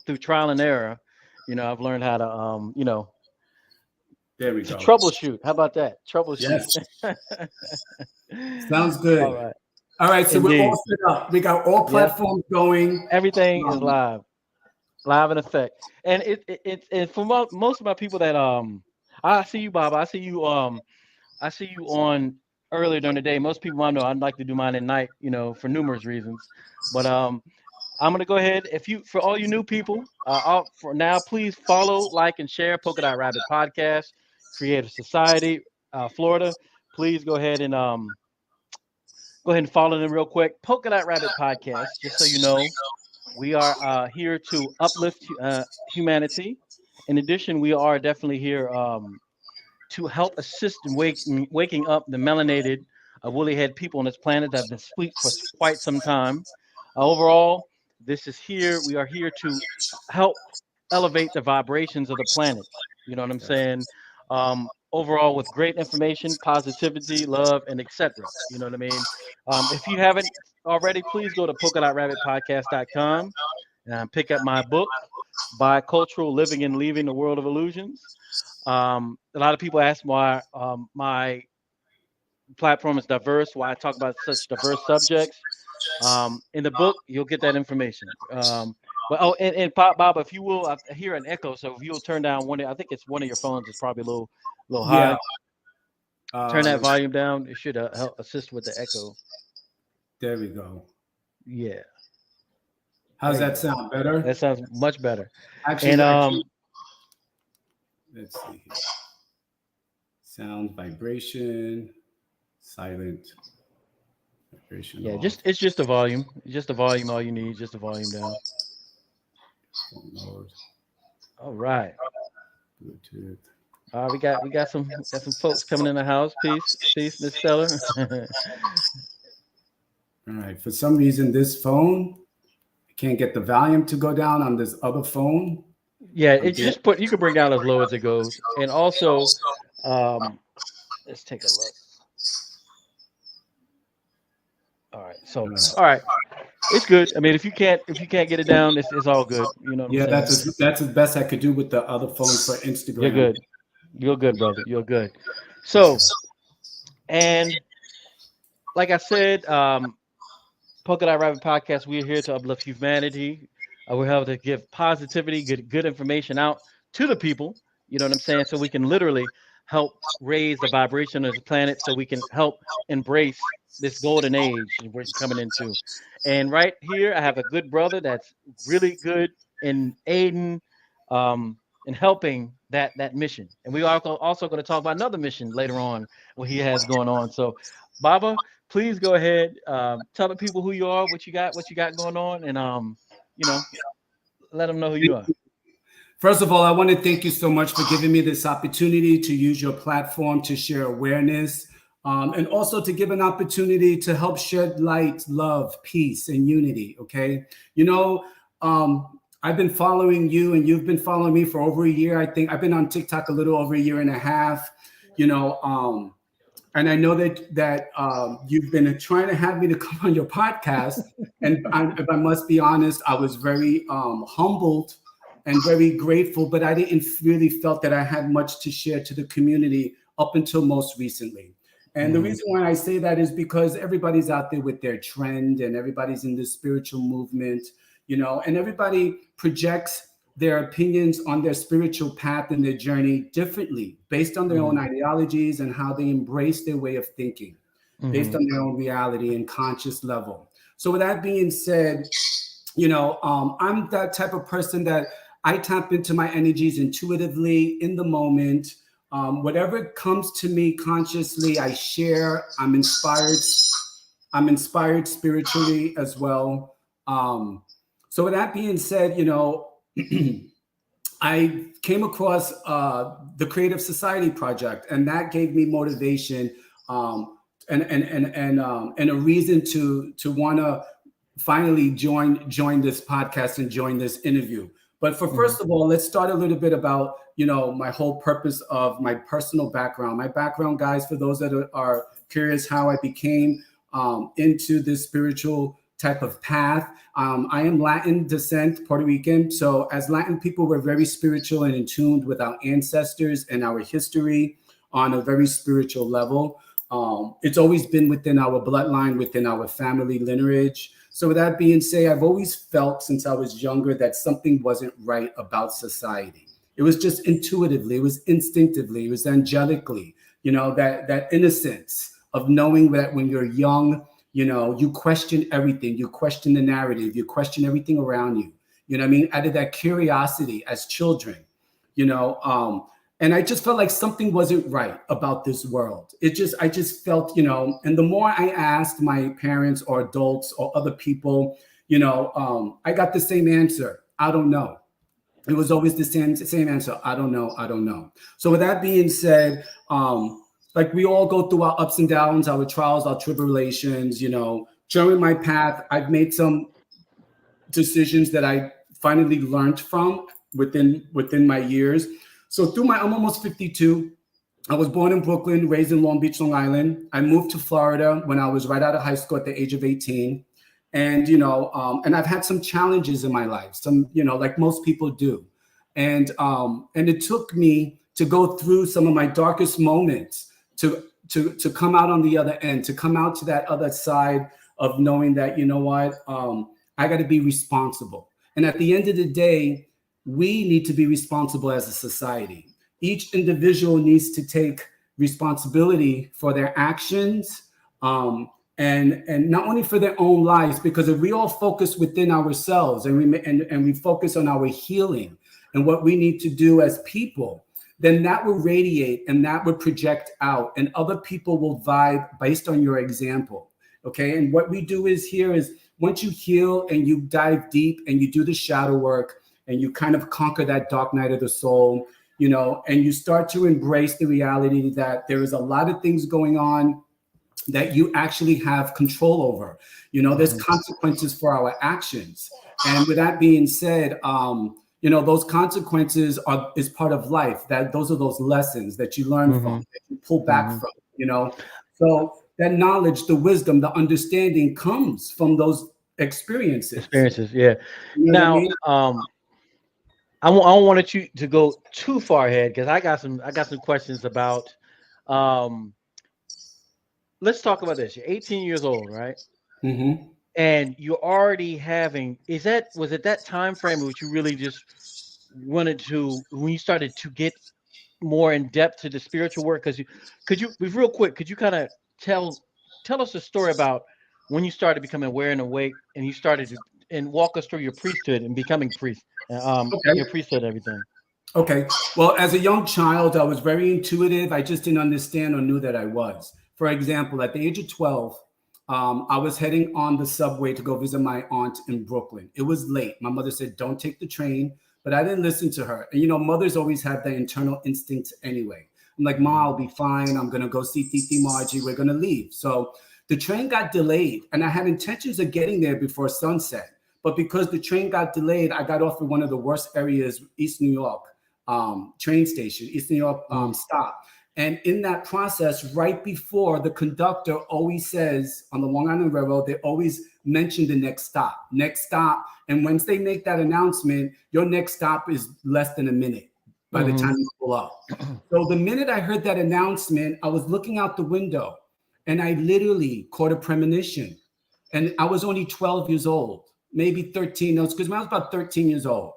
through trial and error, I've learned how to, There we to go. troubleshoot. How about that? Troubleshoot. Yes. Sounds All good. right. All right, so we're Indeed. all set up. We got all Yep. platforms going. Everything is Um, live in effect. And it for most of my people that I see you, Bob. I see you on earlier during the day. Most people I know I'd like to do mine at night, for numerous reasons. But I'm gonna go ahead. If you, for all you new people, for now, please follow, like, and share Polka Dot Rabbit Podcast, Creative Society, Florida. Please go ahead and follow them real quick. Polka Dot Rabbit Podcast. Just so you know, we are here to uplift humanity. In addition, we are definitely here to help assist in waking up the melanated, woolly head people on this planet that have been asleep for quite some time. Overall, this is here. We are here to help elevate the vibrations of the planet. You know what I'm saying? Overall, with great information, positivity, love, and etc. You know what I mean? If you haven't already, please go to polka.rabbitpodcast.com and pick up my book, Bicultural Living and Leaving the World of Illusions. A lot of people ask why my platform is diverse, why I talk about such diverse subjects. In the book, you'll get that information. But and Bob, if you will, I hear an echo. So if you'll turn down I think it's one of your phones is probably a little yeah. high. Turn that volume down. It should help assist with the echo. There we go. Yeah, How's there you that go. sound? Better? That sounds much better. Actually, And let's see here. Sound, vibration, silent, vibration yeah, off, it's just a volume. Just a volume. All you need, just a volume down. phone mode, All right. Bluetooth. We got some folks coming in the house. Peace, Miss Stellar. All right. For some reason, this phone, I can't get the volume to go down on this other phone. Yeah, I'm it's getting, just you can bring down as low as it goes. And also, um, let's take a look. All right. So, all right, it's good. I mean, if you can't get it down, it's all good. You know what I'm yeah, saying? that's the best I could do with the other phone for You're Instagram. good. You're good, brother. You're good. So, and like I said, Polka Dot Rabbit Podcast, we're here to uplift humanity. We're here to give positivity, good information out to the people. You know what I'm saying? So we can literally help raise the vibration of the planet so we can help embrace this golden age we're coming into. And right here, I have a good brother that's really good in aiding in helping that mission. And we are also going to talk about another mission later on, what he has going on. So, Baba, please go ahead, tell the people who you are, what you got going on, and you know, let them know who you are. First of all, I want to thank you so much for giving me this opportunity to use your platform to share awareness, and also to give an opportunity to help shed light, love, peace, and unity. Okay. You know, I've been following you and you've been following me for over a year. I think I've been on TikTok a little over a year and a half, you know, and I know that you've been trying to have me to come on your podcast. And if I must be honest, I was very humbled and very grateful, but I didn't really felt that I had much to share to the community up until most recently. And the Hmm. reason why I say that is because everybody's out there with their trend and everybody's in this spiritual movement, you know, and everybody projects their opinions on their spiritual path and their journey differently based on their own Hmm. ideologies and how they embrace their way of thinking based Hmm. on their own reality and conscious level. So, with that being said, you know, I'm that type of person that I tap into my energies intuitively in the moment. Whatever comes to me consciously, I share. I'm inspired. I'm inspired spiritually as well. So with that being said, you know, I came across the Creative Society project, and that gave me motivation, and a reason to want to finally join this podcast and join this interview. But for Hmm. first of all, let's start a little bit about, you know, my whole purpose of my personal background. My guys, for those that are curious how I became into this spiritual type of path. I am Latin descent, Puerto Rican. So as Latin people, we're very spiritual and in tune with our ancestors and our history on a very spiritual level. It's always been within our bloodline, within our family lineage. So with that being said, I've always felt since I was younger that something wasn't right about society. It was just intuitively, it was instinctively, it was angelically, that innocence of knowing that when you're young, you question everything, you question the narrative, you question everything around you. You know what I mean? Out of that curiosity as children, and I just felt like something wasn't right about this world. I just felt, and the more I asked my parents or adults or other people, I got the same answer. I don't know. It was always the same answer. I don't know. I don't know. So with that being said, like we all go through our ups and downs, our trials, our tribulations, during my path, I've made some decisions that I finally learned from within my years. So I'm almost 52. I was born in Brooklyn, raised in Long Beach, Long Island. I moved to Florida when I was right out of high school at the age of 18. And, and I've had some challenges in my life, some, like most people do. And it took me to go through some of my darkest moments to come out on the other end, to come out to that other side of knowing that, I got to be responsible. And at the end of the day, we need to be responsible as a society. Each individual needs to take responsibility for their actions, and not only for their own lives, because if we all focus within ourselves and we focus on our healing and what we need to do as people, then that will radiate and that will project out, and other people will vibe based on your example. Okay. And what we do is once you heal and you dive deep and you do the shadow work and you kind of conquer that dark night of the soul, and you start to embrace the reality that there is a lot of things going on that you actually have control over. There's consequences for our actions. And with that being said, those consequences is part of life. Those are those lessons that you learn from, that you pull back from, So that knowledge, the wisdom, the understanding comes from those experiences. Yeah. Now, I don't want you to go too far ahead because I got some questions about. Let's talk about this. You're 18 years old, right? Mm-hmm. And you're already having. Was it that time frame in which you really just wanted to, when you started to get more in depth to the spiritual work? Could you real quick? Could you kind of tell us a story about when you started becoming aware and awake, and you started to, and walk us through your priesthood and becoming priest, your priesthood, and everything. Okay. Well, as a young child, I was very intuitive. I just didn't understand or knew that I was. For example, at the age of 12, I was heading on the subway to go visit my aunt in Brooklyn. It was late. My mother said, don't take the train, but I didn't listen to her. And, mothers always have that internal instinct anyway. I'm like, Ma, I'll be fine. I'm going to go see Titi Margie. We're going to leave. So the train got delayed, and I had intentions of getting there before sunset. But because the train got delayed, I got off in one of the worst areas, East New York train station, East New York stop. And in that process, right before, the conductor always says on the Long Island Railroad, they always mention the next stop. And once they make that announcement, your next stop is less than a minute by the time you pull up. So the minute I heard that announcement, I was looking out the window and I literally caught a premonition. And I was only 12 years old, maybe 13. Because I was about 13 years old.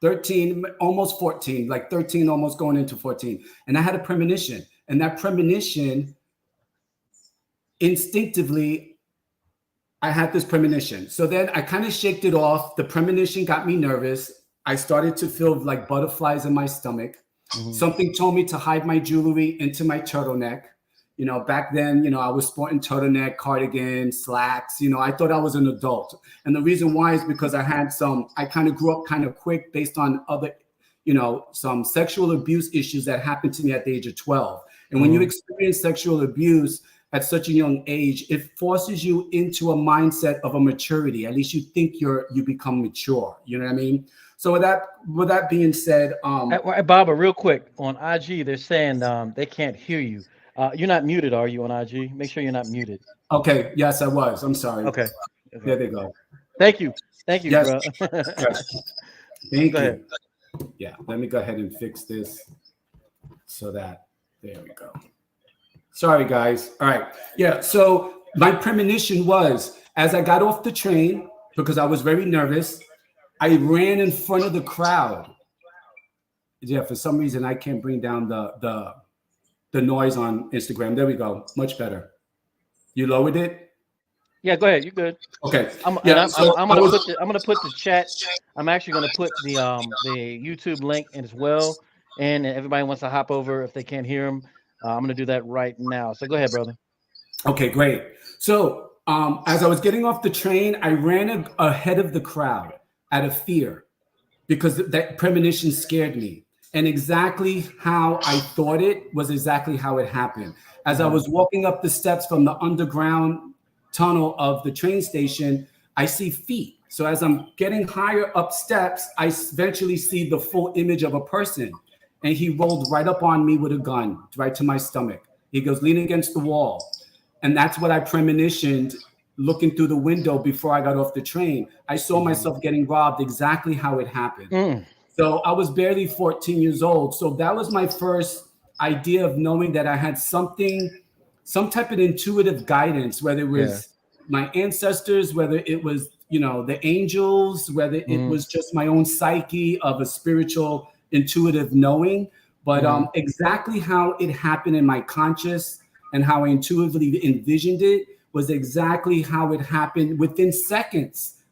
13, almost 14, like 13, almost going into 14. And I had a premonition. And that premonition, instinctively, I had this premonition. So then I kind of shaked it off. The premonition got me nervous. I started to feel like butterflies in my stomach. Something told me to hide my jewelry into my turtleneck. Back then, I was sporting turtleneck, cardigan, slacks. I thought I was an adult. And the reason why is because I kind of grew up kind of quick based on other, some sexual abuse issues that happened to me at the age of 12. And when you experience sexual abuse at such a young age, it forces you into a mindset of a maturity. At least you think you become mature. You know what I mean? So with that being said, Baba, real quick, on IG, they're saying they can't hear you. You're not muted, are you, on IG? Make sure you're not muted. Okay. Yes, I was. I'm sorry. Okay. Okay. There they go. Thank you. Thank you, Yes. bro. Yes. Go Thank ahead. you. Yeah. Let me go ahead and fix this so that there we go. Sorry, guys. All right. Yeah. So my premonition was as I got off the train because I was very nervous, I ran in front of the crowd. Yeah. For some reason, I can't bring down the noise on Instagram. There we go. Much better. You lowered it. Yeah, go ahead. You good? Okay. I'm and Yeah. So I'm I gonna was put the chat. I'm actually gonna put the YouTube link in as well. And everybody wants to hop over if they can't hear him. I'm gonna do that right now. So go ahead, brother. okay. Great. So as I was getting off the train, I ran ahead of the crowd out of fear because that premonition scared me. And exactly how I thought it was exactly how it happened. As I was walking up the steps from the underground tunnel of the train station, I see feet. So as I'm getting higher up steps, I eventually see the full image of a person. And he rolled right up on me with a gun, right to my stomach. He goes, lean against the wall. And that's what I premonitioned looking through the window before I got off the train. I saw myself getting robbed exactly how it happened. Mm. So I was barely 14 years old. So that was my first idea of knowing that I had something, some type of intuitive guidance, whether it was my ancestors, whether it was, the angels, whether it was just my own psyche of a spiritual intuitive knowing. But exactly how it happened in my conscious and how I intuitively envisioned it was exactly how it happened within seconds.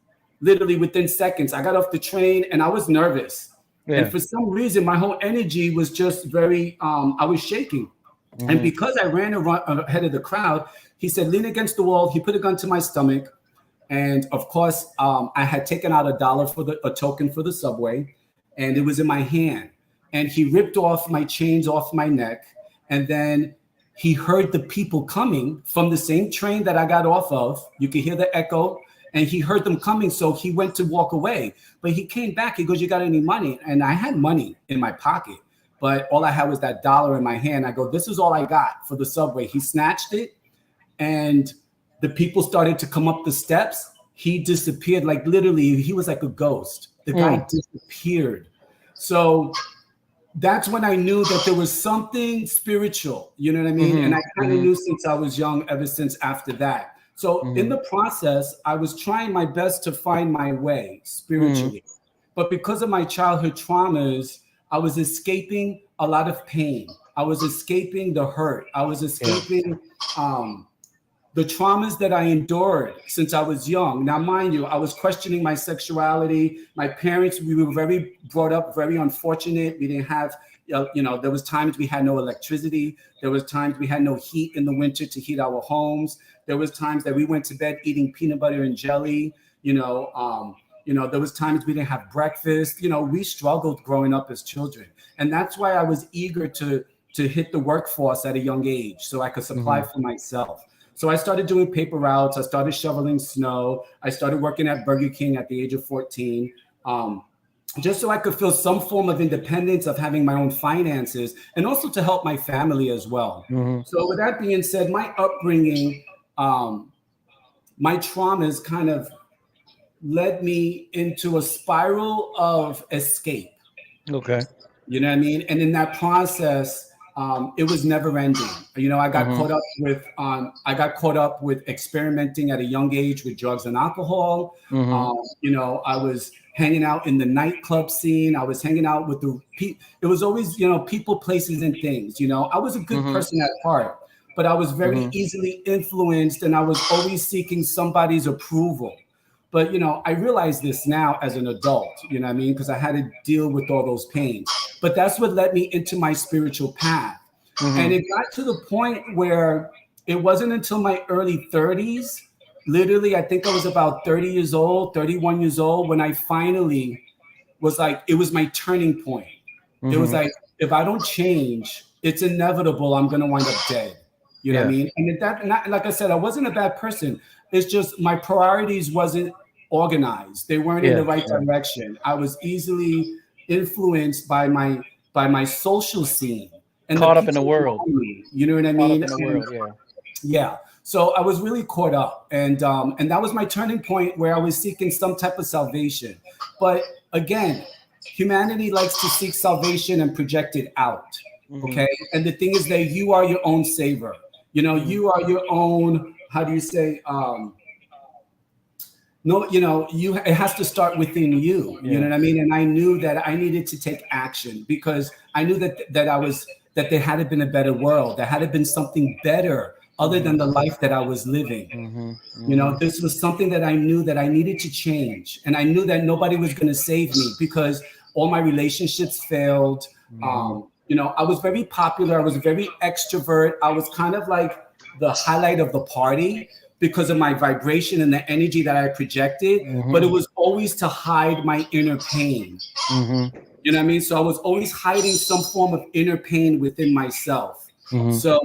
Literally within seconds, I got off the train and I was nervous. Yeah. And for some reason, my whole energy was just very, I was shaking. And because I ran ahead of the crowd, he said, lean against the wall. He put a gun to my stomach. And of course, I had taken out $1 for a token for the subway, and it was in my hand. And he ripped off my chains off my neck. And then he heard the people coming from the same train that I got off of. You could hear the echo. And he heard them coming, so he went to walk away. But he came back. He goes, you got any money? And I had money in my pocket, but all I had was that $1 in my hand. I go, this is all I got for the subway. He snatched it, and the people started to come up the steps. He disappeared, like literally, he was like a ghost. The guy disappeared. So that's when I knew that there was something spiritual, you know what I mean? And I kind of knew since I was young, ever since after that. So in the process, I was trying my best to find my way spiritually. But because of my childhood traumas, I was escaping a lot of pain. I was escaping the hurt. I was escaping the traumas that I endured since I was young. Now, mind you, I was questioning my sexuality. My parents, we were brought up very unfortunate. We didn't have, there was times we had no electricity. There was times we had no heat in the winter to heat our homes. There was times that we went to bed eating peanut butter and jelly. There was times we didn't have breakfast. We struggled growing up as children. And that's why I was eager to hit the workforce at a young age so I could supply for myself. So I started doing paper routes. I started shoveling snow. I started working at Burger King at the age of 14, just so I could feel some form of independence of having my own finances and also to help my family as well. So with that being said, my upbringing, my traumas kind of led me into a spiral of escape. Okay. You know what I mean? And in that process, it was never ending. I got caught up with experimenting at a young age with drugs and alcohol. I was hanging out in the nightclub scene. I was hanging out with the people. It was always, people, places, and things. I was a good person at heart, but I was very easily influenced, and I was always seeking somebody's approval. But, I realize this now as an adult, you know what I mean? Because I had to deal with all those pains. But that's what led me into my spiritual path. And it got to the point where it wasn't until my early 30s, literally, I think I was about 30 years old, 31 years old, when I finally was like, it was my turning point. It was like, if I don't change, it's inevitable I'm going to wind up dead. You know what I mean? And like I said, I wasn't a bad person. It's just my priorities wasn't organized. They weren't in the right direction. I was easily influenced by my social scene. and the Caught up in the people world. around me, you know what I Caught up mean? in the world. Yeah. Yeah. So I was really caught up, and that was my turning point where I was seeking some type of salvation. But again, humanity likes to seek salvation and project it out. Mm-hmm. Okay. And the thing is that you are your own saver. You know, Mm-hmm. you are your own, how do you say, no, you know, it has to start within you. You Yeah. know what I mean? And I knew that I needed to take action because I knew that there had been a better world. There had been something better other Mm-hmm. than the life that I was living. Mm-hmm. You Mm-hmm. know, this was something that I knew that I needed to change. And I knew that nobody was going to save me because all my relationships failed. Mm-hmm. You know, I was very popular. I was very extrovert. I was kind of like the highlight of the party because of my vibration and the energy that I projected. But it Mm-hmm. was always to hide my inner pain. Mm-hmm. You know what I mean? So I was always hiding some form of inner pain within myself. Mm-hmm. So,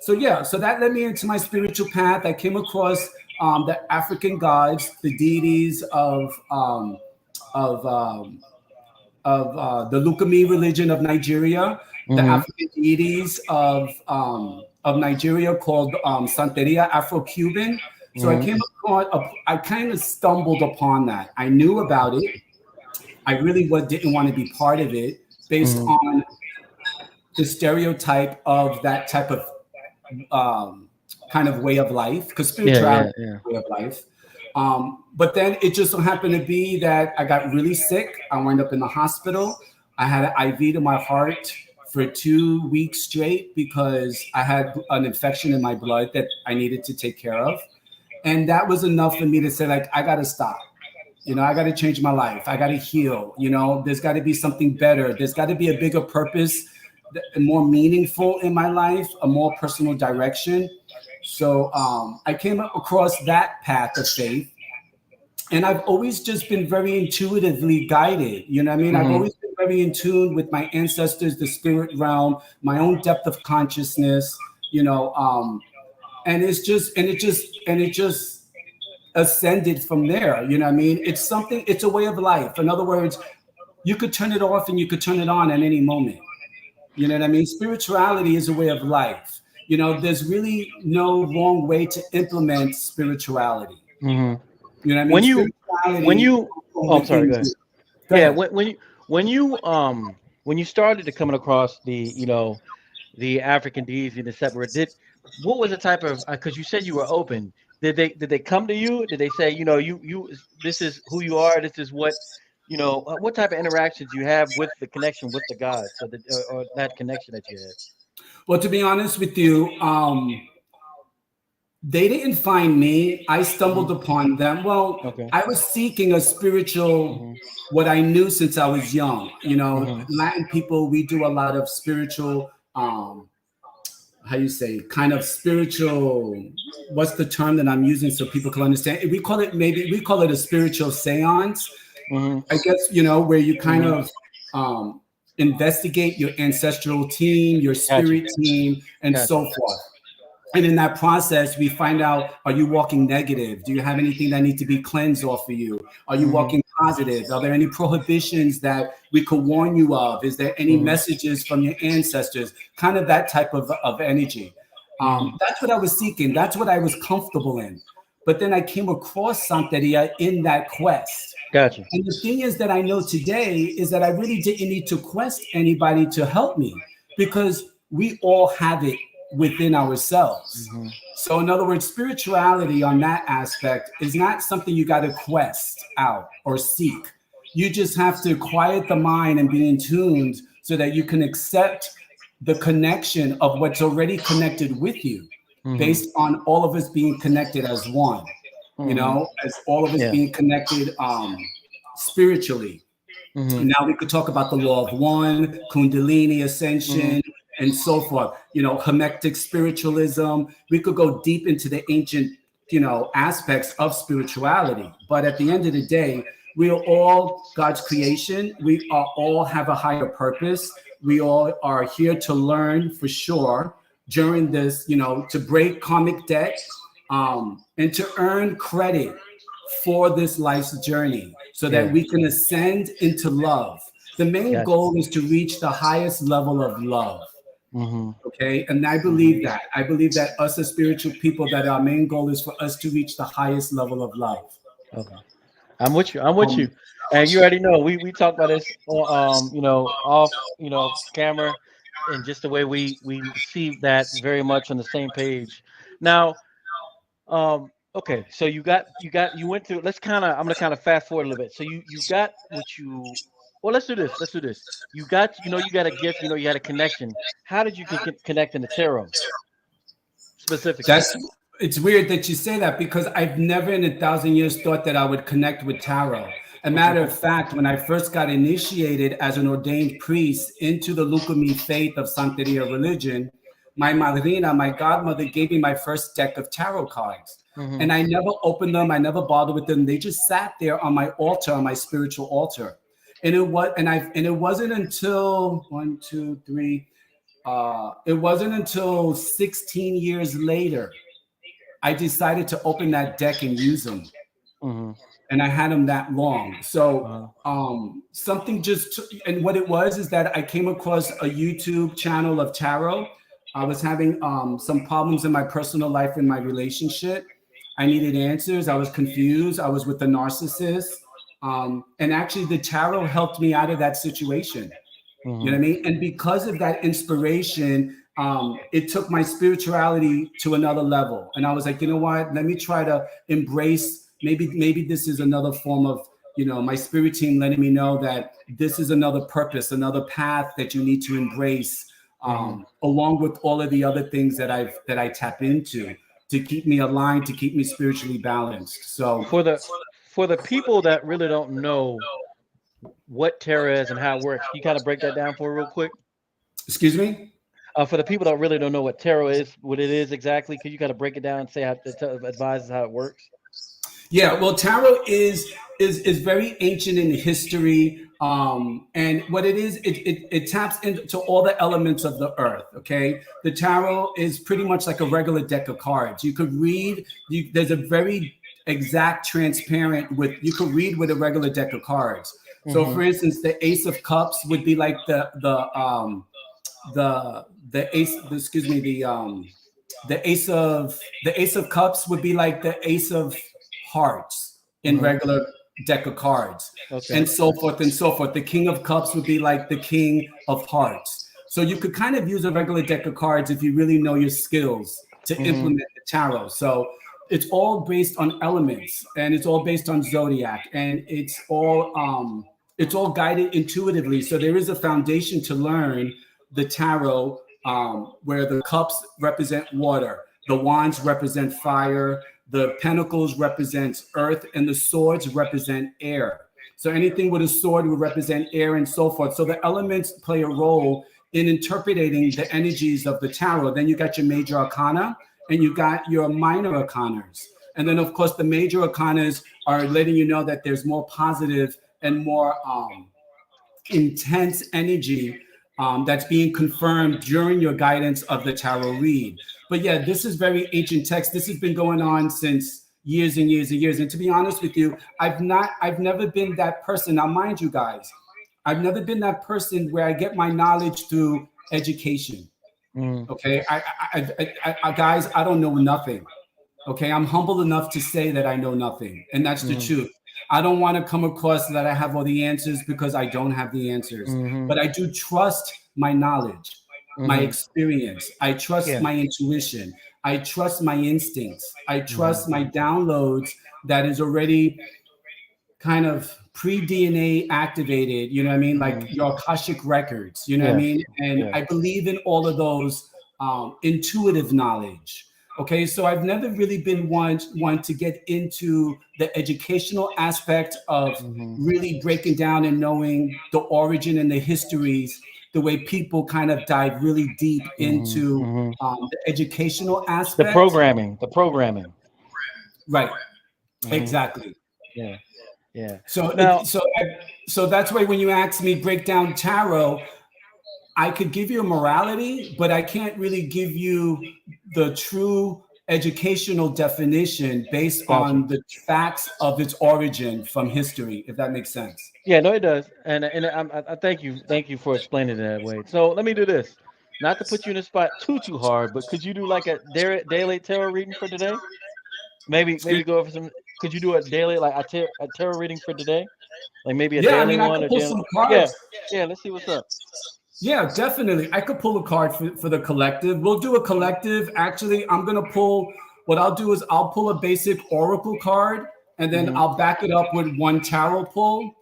so that led me into my spiritual path. I came across the African gods, the deities of the Lukumi religion of Nigeria, the Mm-hmm. African deities of Nigeria called Santeria Afro-Cuban. So I Mm-hmm. came across, I kind of stumbled upon that. I knew about it. I really didn't want to be part of it based Mm-hmm. on the stereotype of that type of kind of way of life, because Yeah. spirituality Yeah. Yeah. is a way of life. But then it just so happened to be that I got really sick. I wound up in the hospital. I had an IV to my heart for 2 weeks straight because I had an infection in my blood that I needed to take care of. And that was enough for me to say, like, I got to stop. You know, I got to change my life. I got to heal. You know, there's got to be something better. There's got to be a bigger purpose, more meaningful in my life, a more personal direction. So I came up across that path of faith. And I've always just been very intuitively guided. You know what I mean? I've Mm-hmm. always been very in tune with my ancestors, the spirit realm, my own depth of consciousness, you know, and it just ascended from there. You know what I mean? It's a way of life. In other words, you could turn it off and you could turn it on at any moment. You know what I mean? Spirituality is a way of life. You know, there's really no wrong way to implement spirituality. Mm-hmm. You know what I mean? When you, when Spirituality you, from oh, I'm sorry. within Go ahead. you. Go Yeah. ahead. When you started to coming across the African deity and the separate, what was the type of, because you said you were open. Did they come to you? Did they say, this is who you are, this is what type of interactions you have with the connection with the gods, or that connection that you had? Well, to be honest with you, they didn't find me. I Hmm. stumbled upon them. Well, Okay. I was seeking a spiritual, Hmm. what I knew since I was young. You know, Hmm. Latin people, we do a lot of spiritual, how you say, kind of spiritual. What's the term that I'm using so people can understand? We call it a spiritual seance. Hmm. I guess, you know, where you kind Hmm. of investigate your ancestral team, your Gotcha. spirit team, and Gotcha. so forth. And in that process, we find out, are you walking negative? Do you have anything that needs to be cleansed off of you? Are you Hmm. walking positive? Are there any prohibitions that we could warn you of? Is there any Hmm. messages from your ancestors? Kind of that type of energy. Hmm. That's what I was seeking. That's what I was comfortable in. But then I came across Santeria in that quest. Gotcha. And the thing is that I know today is that I really didn't need to quest anybody to help me because we all have it within ourselves. Hmm. So, in other words, spirituality on that aspect is not something you got to quest out or seek. You just have to quiet the mind and be in tuned so that you can accept the connection of what's already connected with you Hmm. based on all of us being connected as one, you Hmm. know, as all of us Yeah. being connected spiritually. Hmm. Now we could talk about the law of one, Kundalini Hmm. ascension, and so forth. You know, Hermetic spiritualism. We could go deep into the ancient, you know, aspects of spirituality. But at the end of the day, we are all God's creation. We are all have a higher purpose. We all are here to learn for sure during this, you know, to break karmic debt, and to earn credit for this life's journey so that Yeah. we can ascend into love. The main Gotcha. goal is to reach the highest level of love. Mm-hmm. Okay. And I Mm-hmm. believe that. I believe that us as spiritual people, that our main goal is for us to reach the highest level of love. Okay. I'm with you. I'm with Um, you. And you already know we talk about this off, camera, and just the way we see that very much on the same page. Now, okay, so you went through. I'm gonna kind of fast forward a little bit. So you got what you. Well, let's do this. Let's do this. You got a gift. You had a connection. How did you connect in the tarot specifically? That's it's weird that you say that, because I've never in 1,000 years thought that I would connect with tarot. A matter Okay. of fact, when I first got initiated as an ordained priest into the Lucumí faith of Santeria religion, my madrina, my godmother, gave me my first deck of tarot cards. Mm-hmm. And I never opened them. I never bothered with them. They just sat there on my altar, on my spiritual altar. And it wasn't until it wasn't until 16 years later I decided to open that deck and use them. Mm-hmm. And I had them that long. So Uh-huh. something just, and what it was is that I came across a YouTube channel of tarot. I was having some problems in my personal life, in my relationship. I needed answers. I was confused. I was with a narcissist. And actually, the tarot helped me out of that situation. You know Mm-hmm. what I mean? And because of that inspiration, it took my spirituality to another level. And I was like, you know what? Let me try to embrace. Maybe this is another form of, my spirit team letting me know that this is another purpose, another path that you need to embrace, Mm-hmm. along with all of the other things that I tap into to keep me aligned, to keep me spiritually balanced. So, For the people that really don't know what tarot is and how it works, can you kind of break that down for real quick? excuse me. For the people that really don't know what tarot is, what it is exactly, could you kind of break it down and say how advise us how it works? Yeah, well, tarot is very ancient in history, and what it is, it taps into all the elements of the earth. Okay, the tarot is pretty much like a regular deck of cards. You could read. There's a very exact, transparent with. You could read with a regular deck of cards. So, Mm-hmm. for instance, the Ace of Cups would be like the ace. Excuse me, the ace of cups would be like the ace of hearts in Mm-hmm. regular deck of cards, and Okay. so forth and so forth. The king of cups would be like the king of hearts. So you could kind of use a regular deck of cards if you really know your skills to Mm-hmm. implement the tarot. So it's all based on elements, and it's all based on zodiac, and it's all guided intuitively. So there is a foundation to learn the tarot, where the cups represent water, the wands represent fire, the pentacles represents earth, and the swords represent air. So anything with a sword would represent air, and so forth. So the elements play a role in interpreting the energies of the tarot. Then you got your major arcana, and you got your minor arcanas. And then, of course, the major arcanas are letting you know that there's more positive and more intense energy, that's being confirmed during your guidance of the tarot read. But yeah, this is very ancient text. This has been going on since years and years and years. And to be honest with you, I've never been that person. Now, mind you guys, I've never been that person where I get my knowledge through education. Mm-hmm. Okay, guys, I don't know nothing. Okay, I'm humble enough to say that I know nothing, and that's the Mm-hmm. truth. I don't want to come across that I have all the answers, because I don't have the answers. Mm-hmm. But I do trust my knowledge, my Mm-hmm. experience. I trust Yeah. my intuition. I trust my instincts. I Mm-hmm. trust my downloads that is already kind of pre-DNA activated, you know what I mean? Like Mm-hmm. your Akashic records, you know what I Yes. mean? And Yes. I believe in all of those intuitive knowledge. Okay, so I've never really been one to get into the educational aspect of Mm-hmm. really breaking down and knowing the origin and the histories, the way people kind of dive really deep Mm-hmm. into Mm-hmm. the educational The aspect. programming. The programming. Right, Mm-hmm. exactly. Yeah. Yeah. So Now. so that's why when you ask me break down tarot, I could give you a morality, but I can't really give you the true educational definition based Gotcha. on the facts of its origin from history, if that makes sense. Yeah, no, it does, and I thank you for explaining it that way. So let me do this. not to put you in the spot too hard, but could you do like a daily tarot reading for today? Maybe Excuse- go over some. Could you do a daily like a tarot reading for today? Like maybe a Yeah, I daily mean, I one could or pull daily. some Yeah, cards. yeah. Let's see what's up. Yeah, definitely. I could pull a card for the collective. We'll do a collective. Actually, I'm going to pull, what I'll do is I'll pull a basic oracle card and then Mm-hmm. I'll back it up with one tarot pull.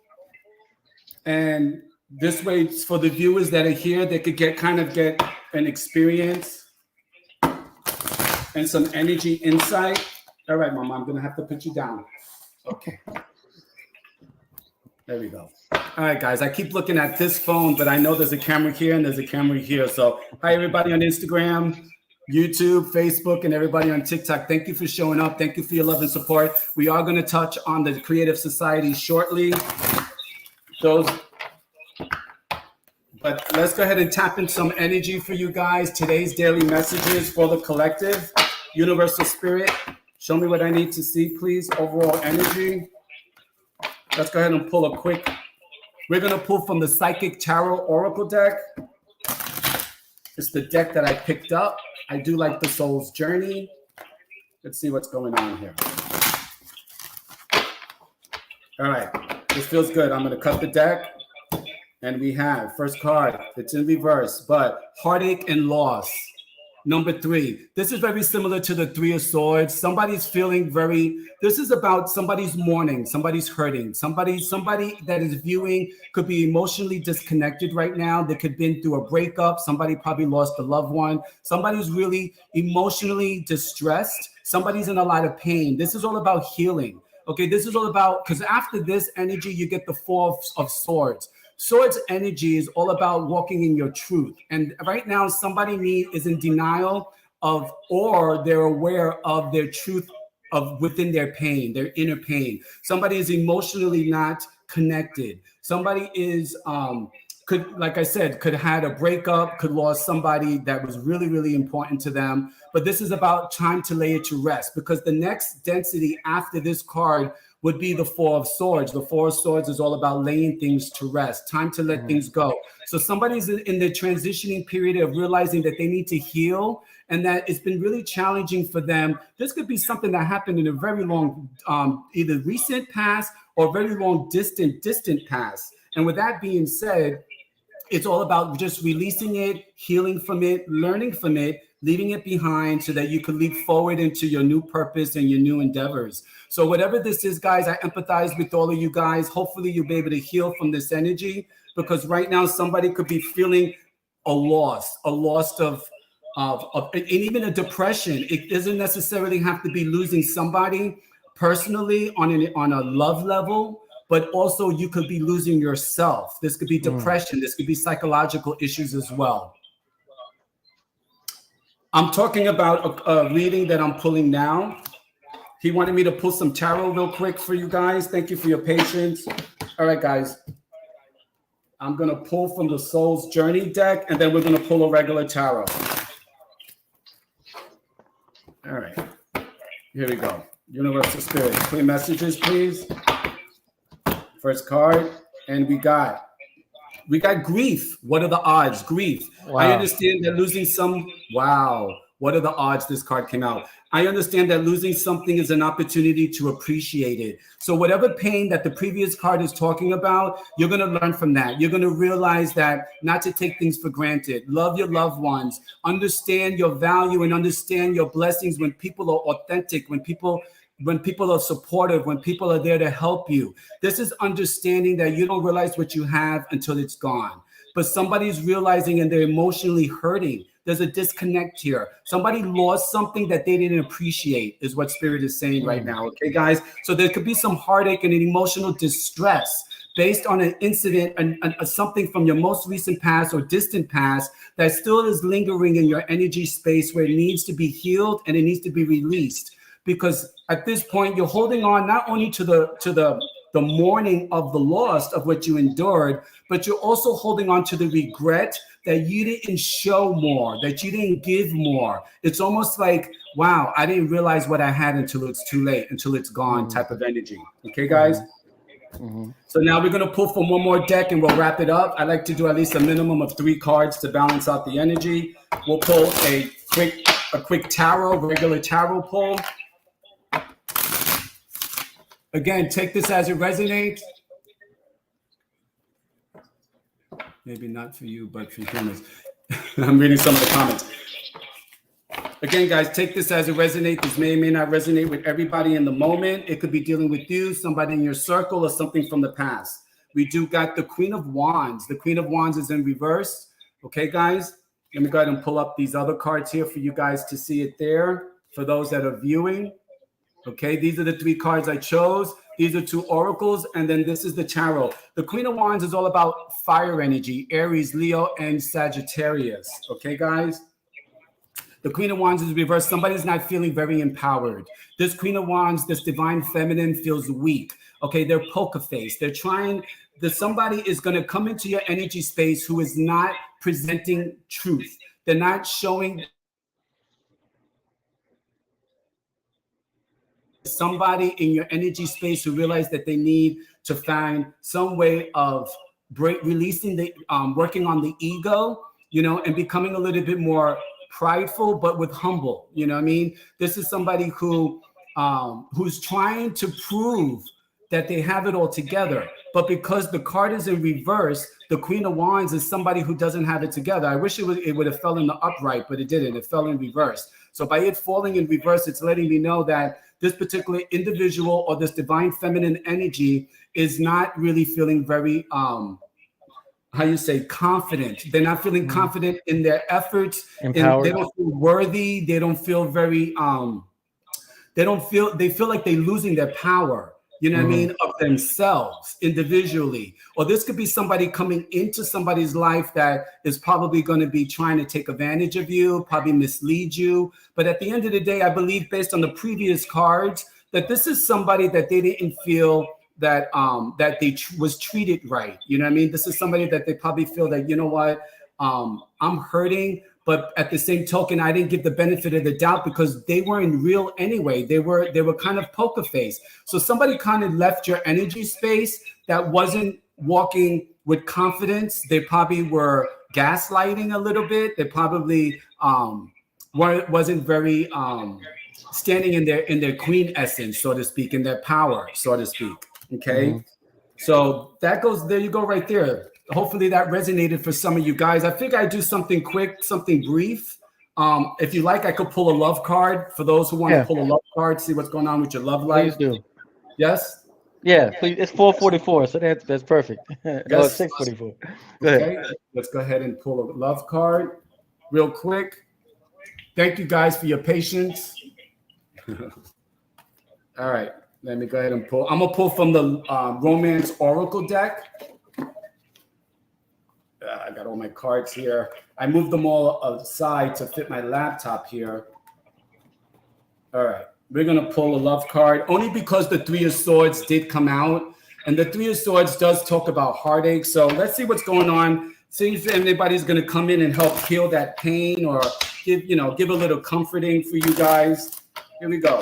And this way, for the viewers that are here, they could get an experience and some energy insight. All right, Mama, I'm going to have to put you down. Okay. There we go. All right, guys, I keep looking at this phone, but I know there's a camera here and there's a camera here. So hi, everybody on Instagram, YouTube, Facebook, and everybody on TikTok. Thank you for showing up. Thank you for your love and support. We are going to touch on the Creative Society shortly. But let's go ahead and tap in some energy for you guys. Today's daily messages for the collective. Universal Spirit, show me what I need to see, please. Overall energy. Let's go ahead and pull a quick. We're going to pull from the Psychic Tarot Oracle deck. It's the deck that I picked up. I do like the Soul's Journey. Let's see what's going on here. All right. This feels good. I'm going to cut the deck. And we have first card. It's in reverse, but heartache and loss. Number 3. This is very similar to the 3 of Swords. Somebody's feeling this is about somebody's mourning, somebody's hurting, somebody that is viewing could be emotionally disconnected right now. They could have been through a breakup. Somebody probably lost a loved one. Somebody's really emotionally distressed. Somebody's in a lot of pain. This is all about healing. Okay, this is all about, because after this energy, you get the 4 of Swords. Swords energy is all about walking in your truth. And right now, somebody is in denial of, or they're aware of their truth of within their pain, their inner pain. Somebody is emotionally not connected. Somebody is, like I said, could have had a breakup, could lost somebody that was really, really important to them. But this is about time to lay it to rest, because the next density after this card would be the 4 of Swords. The 4 of Swords is all about laying things to rest, time to let things go. So somebody's in the transitioning period of realizing that they need to heal and that it's been really challenging for them. This could be something that happened in a very long, either recent past or very long, distant past. And with that being said, it's all about just releasing it, healing from it, learning from it, leaving it behind so that you can leap forward into your new purpose and your new endeavors. So whatever this is, guys, I empathize with all of you guys. Hopefully you'll be able to heal from this energy, because right now somebody could be feeling a loss of and even a depression. It doesn't necessarily have to be losing somebody personally on a love level, but also you could be losing yourself. This could be depression. This could be psychological issues as well. I'm talking about a reading that I'm pulling now. He wanted me to pull some tarot real quick for you guys. Thank you for your patience. All right, guys. I'm going to pull from the Soul's Journey deck, and then we're going to pull a regular tarot. All right. Here we go. Universal Spirit. Clear messages, please. First card. And we got grief. What are the odds? Grief. Wow. I understand that losing wow. What are the odds this card came out? I understand that losing something is an opportunity to appreciate it. So whatever pain that the previous card is talking about, you're going to learn from that. You're going to realize that not to take things for granted. Love your loved ones. Understand your value and understand your blessings when people are authentic, when people are supportive, when people are there to help you. This is understanding that you don't realize what you have until it's gone. But somebody's realizing and they're emotionally hurting. There's a disconnect here. Somebody lost something that they didn't appreciate, is what Spirit is saying right now. Okay, guys? So there could be some heartache and an emotional distress based on an incident and something from your most recent past or distant past that still is lingering in your energy space, where it needs to be healed and it needs to be released. Because at this point, you're holding on not only to the mourning of the loss of what you endured, but you're also holding on to the regret that you didn't show more, that you didn't give more. It's almost like, wow, I didn't realize what I had until it's too late, until it's gone type of energy. Okay, guys? So now we're going to pull from one more deck and we'll wrap it up. I like to do at least a minimum of 3 cards to balance out the energy. We'll pull a quick tarot, regular tarot pull. Again, take this as it resonates. Maybe not for you, but for humans. I'm reading some of the comments. Again, guys, take this as it resonates. This may or may not resonate with everybody in the moment. It could be dealing with you, somebody in your circle, or something from the past. We do got the Queen of Wands. The Queen of Wands is in reverse. Okay, guys? Let me go ahead and pull up these other cards here for you guys to see it there. For those that are viewing. Okay, these are the 3 cards I chose. These are 2 oracles, and then this is the tarot. The Queen of Wands is all about fire energy, Aries, Leo, and Sagittarius. Okay, guys? The Queen of Wands is reversed. Somebody's not feeling very empowered. This Queen of Wands, this divine feminine feels weak. Okay, they're poker faced. They're trying, somebody is going to come into your energy space who is not presenting truth. They're not showing somebody in your energy space who realize that they need to find some way of releasing the, working on the ego, and becoming a little bit more prideful, but with humble. You know what I mean? This is somebody who who's trying to prove that they have it all together. But because the card is in reverse, the Queen of Wands is somebody who doesn't have it together. I wish it would have fell in the upright, but it didn't. It fell in reverse. So by it falling in reverse, it's letting me know that this particular individual or this divine feminine energy is not really feeling very confident. They're not feeling confident in their efforts. Empowered. They don't feel worthy. They don't feel very, they feel like they're losing their power, what I mean, of themselves individually. Or this could be somebody coming into somebody's life that is probably going to be trying to take advantage of you, probably mislead you. But at the end of the day, I believe based on the previous cards, that this is somebody that they didn't feel that they was treated right. You know what I mean? This is somebody that they probably feel that, you know what, I'm hurting, but at the same token, I didn't give the benefit of the doubt because they weren't real anyway. They were kind of poker face. So somebody kind of left your energy space that wasn't walking with confidence. They probably were gaslighting a little bit. They probably wasn't very standing in their queen essence, so to speak, in their power, so to speak. Okay, so that goes, there you go right there. Hopefully that resonated for some of you guys. I think I do something quick, something brief. If you like, I could pull a love card for those who want to pull a love card, see what's going on with your love life. Please do. Yes? Yeah, please. It's 4:44, so that's perfect. Yes. No, it's 6:44. Go ahead. Let's go ahead and pull a love card real quick. Thank you guys for your patience. All right. Let me go ahead and pull. I'm going to pull from the Romance Oracle deck. I got all my cards here. I moved them all aside to fit my laptop here. All right. We're going to pull a love card only because the 3 of Swords did come out. And the 3 of Swords does talk about heartache. So let's see what's going on. See if anybody's going to come in and help heal that pain or give a little comforting for you guys. Here we go.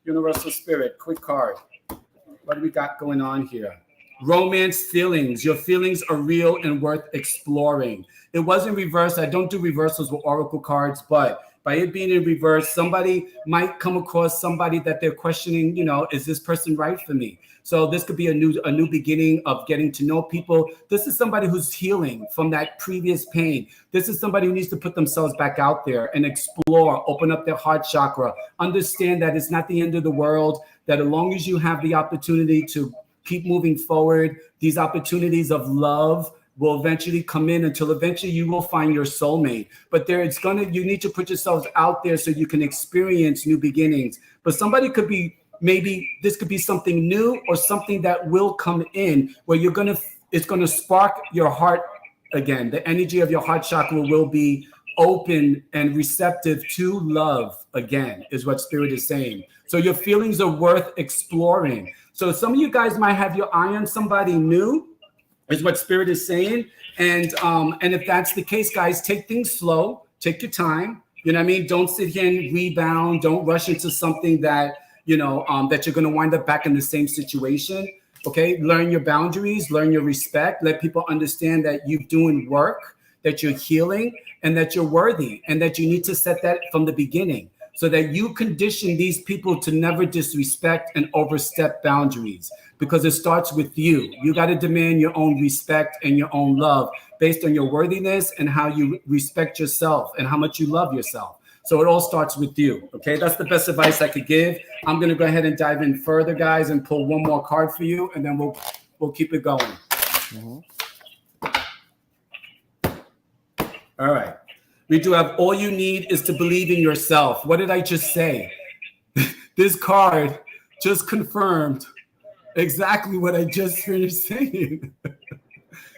Universal Spirit, quick card. What do we got going on here? Romance feelings. Your feelings are real and worth exploring. It wasn't reversed. I don't do reversals with oracle cards, but by it being in reverse, somebody might come across somebody that they're questioning, is this person right for me? So this could be a new beginning of getting to know people. This is somebody who's healing from that previous pain. This is somebody who needs to put themselves back out there and explore, open up their heart chakra, understand that it's not the end of the world, that as long as you have the opportunity to keep moving forward, these opportunities of love will eventually come in until eventually you will find your soulmate. But you need to put yourselves out there so you can experience new beginnings. But somebody could be, maybe this could be something new or something that will come in where it's going to spark your heart again. The energy of your heart chakra will be open and receptive to love again, is what Spirit is saying. So your feelings are worth exploring. So some of you guys might have your eye on somebody new, is what Spirit is saying. And if that's the case, guys, take things slow, take your time. You know what I mean? Don't sit here and rebound. Don't rush into something that, that you're going to wind up back in the same situation. Okay, learn your boundaries, learn your respect, let people understand that you're doing work, that you're healing, and that you're worthy, and that you need to set that from the beginning so that you condition these people to never disrespect and overstep boundaries, because it starts with you. You got to demand your own respect and your own love based on your worthiness and how you respect yourself and how much you love yourself. So it all starts with you. Okay, that's the best advice I could give. I'm going to go ahead and dive in further, guys, and pull one more card for you, and then we'll keep it going. Mm-hmm. All right. We do have all you need is to believe in yourself. What did I just say? This card just confirmed exactly what I just finished saying.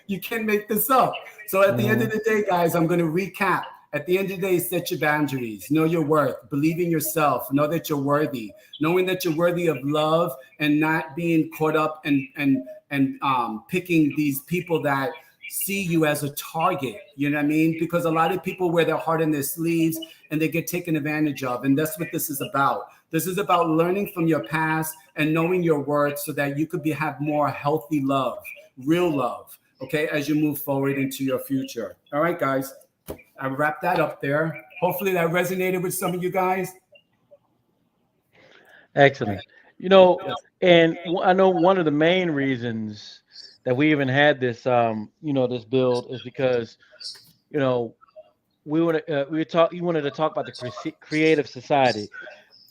You can't make this up. So at the end of the day, guys, I'm going to recap. At the end of the day, set your boundaries, know your worth, believe in yourself, know that you're worthy, knowing that you're worthy of love and not being caught up and picking these people that see you as a target. You know what I mean? Because a lot of people wear their heart in their sleeves and they get taken advantage of. And that's what this is about. This is about learning from your past and knowing your worth so that you could have more healthy love, real love, okay, as you move forward into your future. All right, guys. I wrapped that up there. Hopefully that resonated with some of you guys. Excellent. You know, and I know one of the main reasons that we even had this, this build is because, you know, we wanted to talk about the creative society.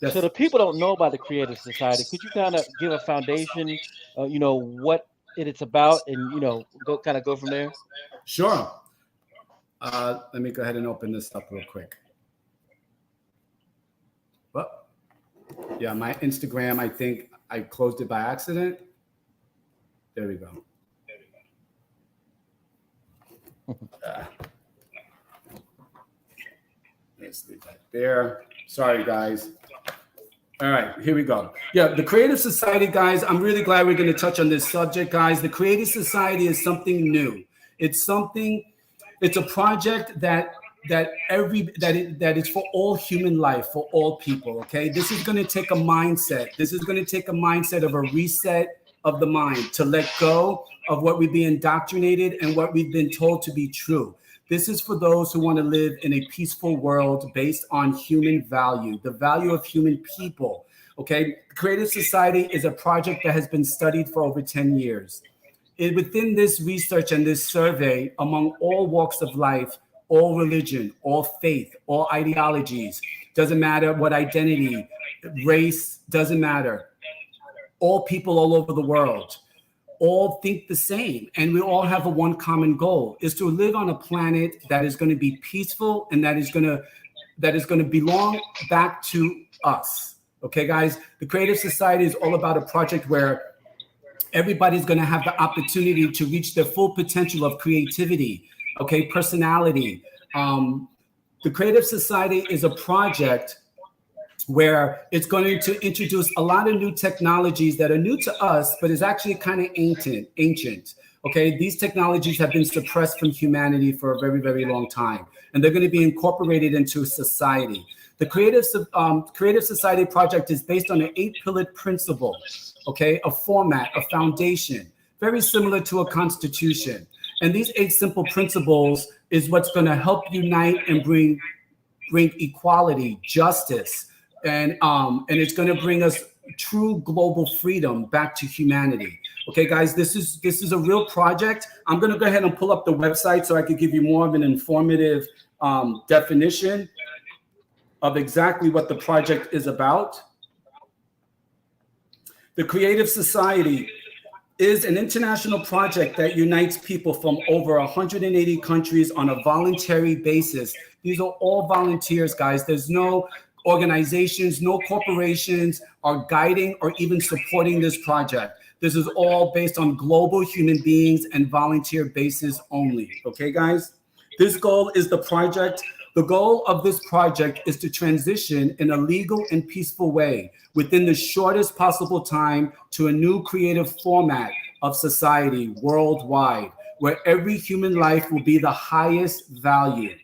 Yes. So the people don't know about the creative society. Could you kind of give a foundation, what it's about, and go from there? Sure. Let me go ahead and open this up real quick. Well, yeah, my Instagram, I think I closed it by accident. There we go. Let's leave that there. Sorry, guys. All right, here we go. Yeah, the Creative Society, guys, I'm really glad we're going to touch on this subject, guys. The Creative Society is something new. It's a project that is for all human life, for all people, okay? This is going to take a mindset. This is going to take a mindset of a reset of the mind, to let go of what we've been indoctrinated and what we've been told to be true. This is for those who want to live in a peaceful world based on human value, the value of human people, okay? Creative Society is a project that has been studied for over 10 years. Within this research and this survey, among all walks of life, all religion, all faith, all ideologies, doesn't matter what identity, race, doesn't matter. All people all over the world all think the same, and we all have one common goal, is to live on a planet that is going to be peaceful and that is going to belong back to us. Okay, guys, the Creative Society is all about a project where everybody's going to have the opportunity to reach their full potential of creativity, okay, personality. The Creative Society is a project where it's going to introduce a lot of new technologies that are new to us, but is actually kind of ancient. Okay, these technologies have been suppressed from humanity for a very, very long time, and they're going to be incorporated into society. The Creative Society project is based on an 8-pillared principle, okay, a format, a foundation, very similar to a constitution. And these 8 simple principles is what's going to help unite and bring equality, justice, and it's going to bring us true global freedom back to humanity. Okay, guys, this is a real project. I'm going to go ahead and pull up the website so I could give you more of an informative definition of exactly what the project is about. The Creative Society is an international project that unites people from over 180 countries on a voluntary basis. These are all volunteers, guys. There's no organizations, no corporations are guiding or even supporting this project. This is all based on global human beings and volunteer basis only. Okay, guys? This goal is the project. The goal of this project is to transition in a legal and peaceful way within the shortest possible time to a new creative format of society worldwide, where every human life will be the highest value.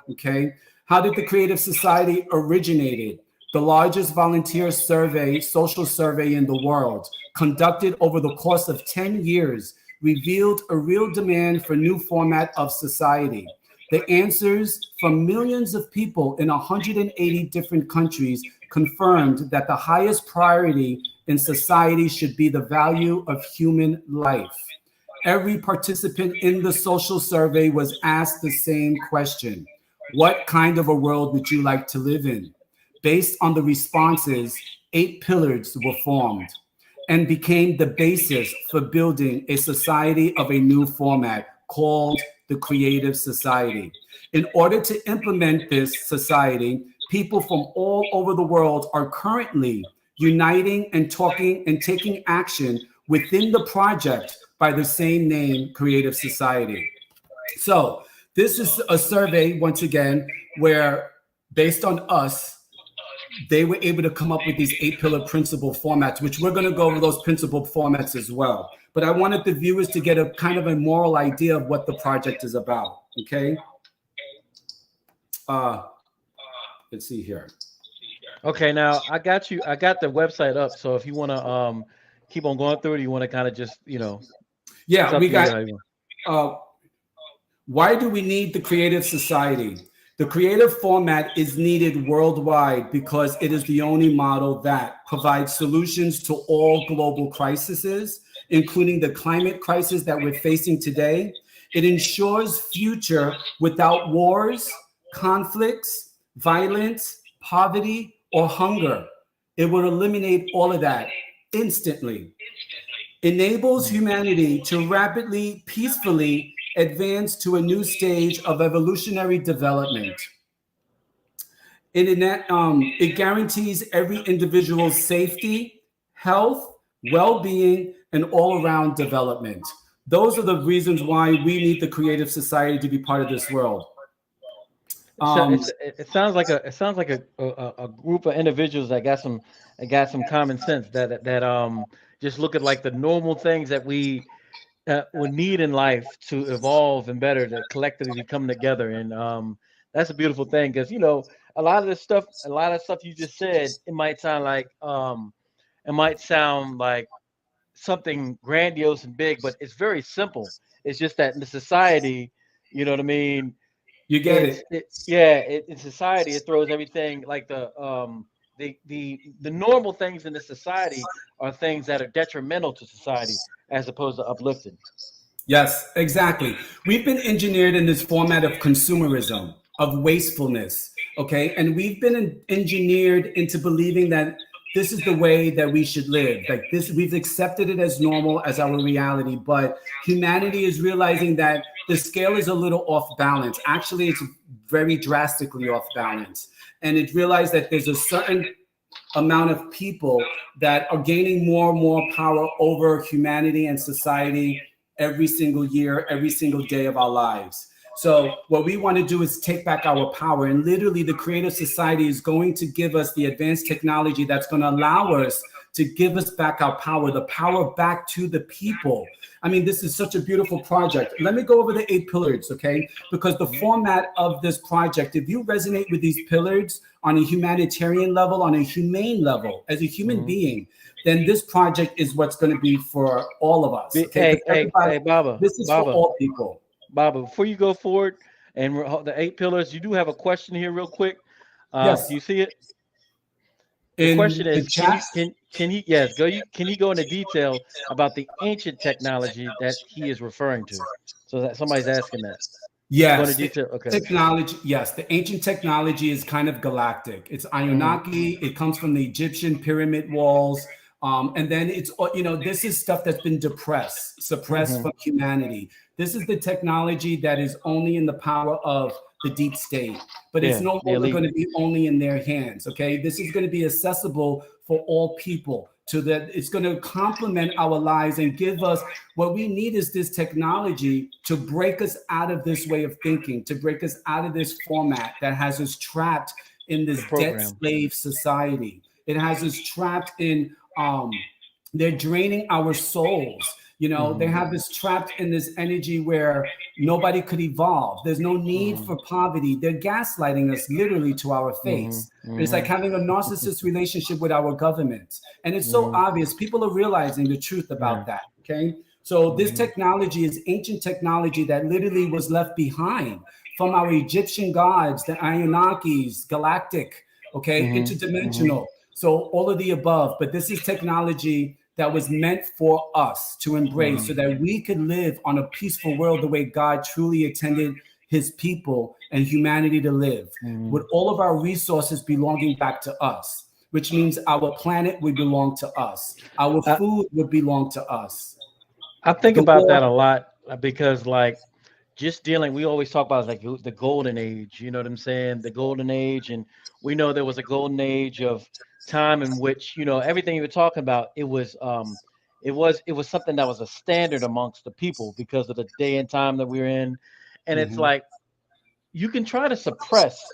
Okay? How did the Creative Society originated? the largest volunteer survey, social survey in the world, conducted over the course of 10 years, revealed a real demand for new format of society. The answers from millions of people in 180 different countries confirmed that the highest priority in society should be the value of human life. Every participant in the social survey was asked the same question: what kind of a world would you like to live in? Based on the responses, 8 pillars were formed and became the basis for building a society of a new format called the Creative Society. In order to implement this society, people from all over the world are currently uniting and talking and taking action within the project by the same name, Creative Society. So this is a survey, once again, where based on us, they were able to come up with these 8 pillar principle formats, which we're going to go over those principle formats as well. But I wanted the viewers to get a kind of a moral idea of what the project is about. Okay. Let's see here. Okay, now I got you. I got the website up. So if you want to keep on going through it, you want to kind of just, yeah, we got. Why do we need the Creative Society? The creative format is needed worldwide because it is the only model that provides solutions to all global crises, including the climate crisis that we're facing today. It ensures future without wars, conflicts, violence, poverty, or hunger. It will eliminate all of that instantly. Enables humanity to rapidly, peacefully advance to a new stage of evolutionary development. It guarantees every individual's safety, health, well-being, and all-around development. Those are the reasons why we need the Creative Society to be part of this world. It sounds like a group of individuals that got some common sense that just look at like the normal things that we would need in life to evolve and better, to collectively come together. And that's a beautiful thing, because a lot of stuff you just said, it might sound like something grandiose and big, but it's very simple. It's just that in the society, you know what I mean, you get in society it throws everything like the normal things in the society are things that are detrimental to society as opposed to uplifting. Yes, exactly. We've been engineered in this format of consumerism, of wastefulness, okay? And we've been engineered into believing that this is the way that we should live. Like this, we've accepted it as normal, as our reality, but humanity is realizing that the scale is a little off balance. Actually, it's very drastically off balance. And it realized that there's a certain amount of people that are gaining more and more power over humanity and society every single year, every single day of our lives. So what we want to do is take back our power. And literally the Creative Society is going to give us the advanced technology that's going to allow us to give us back our power, the power back to the people. I mean, this is such a beautiful project. Let me go over the 8 pillars, okay? Because the format of this project, if you resonate with these pillars on a humanitarian level, on a humane level, as a human being, then this project is what's going to be for all of us. Okay? Hey, Baba. This is for all people. Baba, before you go forward and the 8 pillars, you do have a question here real quick. Yes. Do you see it? The question is, can he go into detail about the ancient technology that he is referring to? So that somebody's asking that. Yes. Okay. Technology. Yes. The ancient technology is kind of galactic. It's Anunnaki. It comes from the Egyptian pyramid walls. And then it's, this is stuff that's been suppressed from humanity. This is the technology that is only in the power of the deep state, but it's no longer going to be only in their hands. Okay. This is going to be accessible for all people, so that it's going to complement our lives and give us what we need is this technology to break us out of this way of thinking, to break us out of this format that has us trapped in this debt slave society. It has us trapped in, they're draining our souls. You know, they have us trapped in this energy where nobody could evolve. There's no need for poverty. They're gaslighting us literally to our face. It's like having a narcissist relationship with our government. And it's so obvious. People are realizing the truth about that. Okay. So this technology is ancient technology that literally was left behind from our Egyptian gods, the Anunnakis, galactic, okay, interdimensional. So all of the above. But this is technology that was meant for us to embrace so that we could live on a peaceful world the way God truly intended his people and humanity to live, with all of our resources belonging back to us, which means our planet would belong to us. Our food would belong to us. I think about that a lot because, like, just dealing, we always talk about like the golden age, you know what I'm saying? The golden age. And we know there was a golden age of time in which, you know, everything you were talking about, it was something that was a standard amongst the people because of the day and time that we're in. And it's like you can try to suppress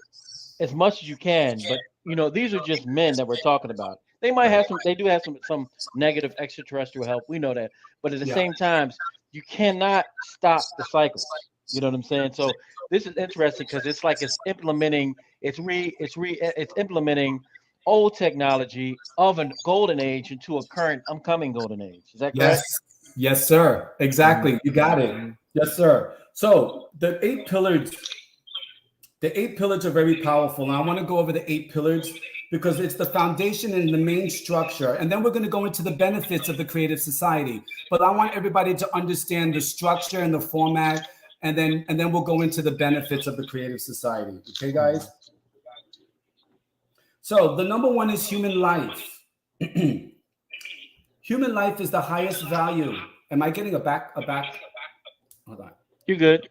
as much as you can, but you know, these are just men that we're talking about. They might have they do have some negative extraterrestrial help. We know that. But at the same time, you cannot stop the cycles. You know what I'm saying? So this is interesting because it's like it's implementing old technology of a golden age into a current upcoming golden age. Is that correct? Yes, sir. Exactly. You got it. Yes, sir. So the 8 pillars are very powerful. And I want to go over the 8 pillars because it's the foundation and the main structure. And then we're going to go into the benefits of the creative society. But I want everybody to understand the structure and the format. And then we'll go into the benefits of the creative society. Okay, guys? So the number 1 is human life. Human life is the highest value. Am I getting a back? Hold on. You're good.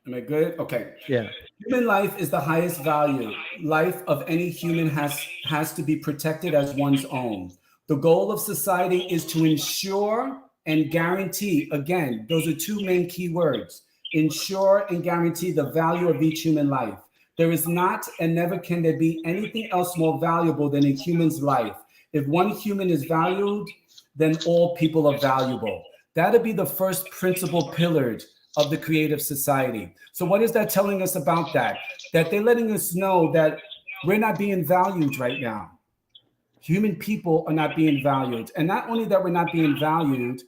Am I good? Okay. Yeah. Human life is the highest value. Life of any human has to be protected as one's own. The goal of society is to ensure and guarantee, again, those are 2 main key words, ensure and guarantee the value of each human life. There is not and never can there be anything else more valuable than a human's life. If one human is valued, then all people are valuable. That'll be the first principal pillar of the creative society. So what is that telling us about that? That they're letting us know that we're not being valued right now. Human people are not being valued. And not only that we're not being valued,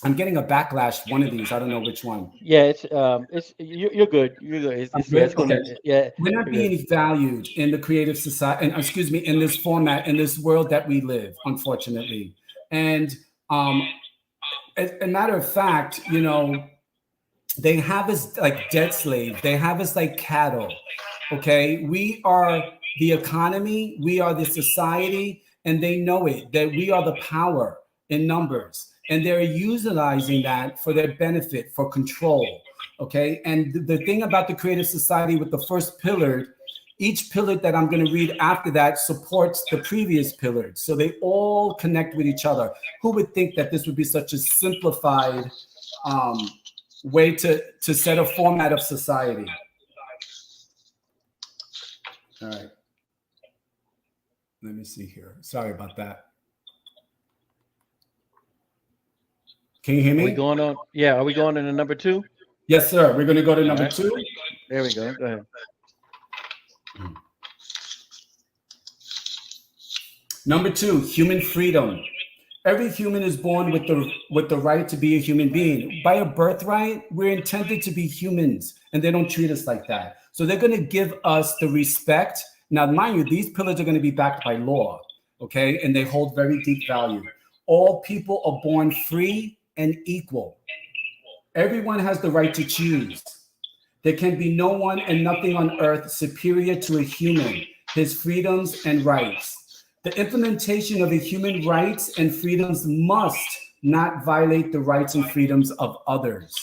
I'm getting a backlash, one of these, I don't know which one. Yeah, it's you're good. You're good. It's gonna, yeah. We're not being valued in the creative society, and excuse me, in this format, in this world that we live, unfortunately. And as a matter of fact, you know, they have us like debt slaves. They have us like cattle. Okay, we are the economy, we are the society, and they know it, that we are the power in numbers. And they're utilizing that for their benefit, for control. Okay, and the thing about the creative society with the first pillar, each pillar that I'm going to read after that supports the previous pillars. So they all connect with each other. Who would think that this would be such a simplified way to set a format of society? All right. Let me see here. Sorry about that. Can you hear me? Are we going on? Yeah. Are we going into number 2? Yes, sir. We're going to go to number 2. There we go. Go ahead. Number 2, human freedom. Every human is born with the right to be a human being. By a birthright, we're intended to be humans, and they don't treat us like that. So they're going to give us the respect. Now, mind you, these pillars are going to be backed by law, okay? And they hold very deep value. All people are born free and equal. Everyone has the right to choose. There can be no one and nothing on earth superior to a human, his freedoms and rights. The implementation of a human rights and freedoms must not violate the rights and freedoms of others.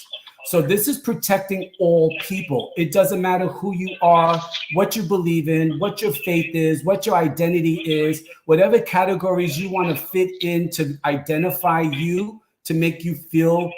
So this is protecting all people. It doesn't matter who you are, what you believe in, what your faith is, what your identity is, whatever categories you want to fit in to identify you, to make you feel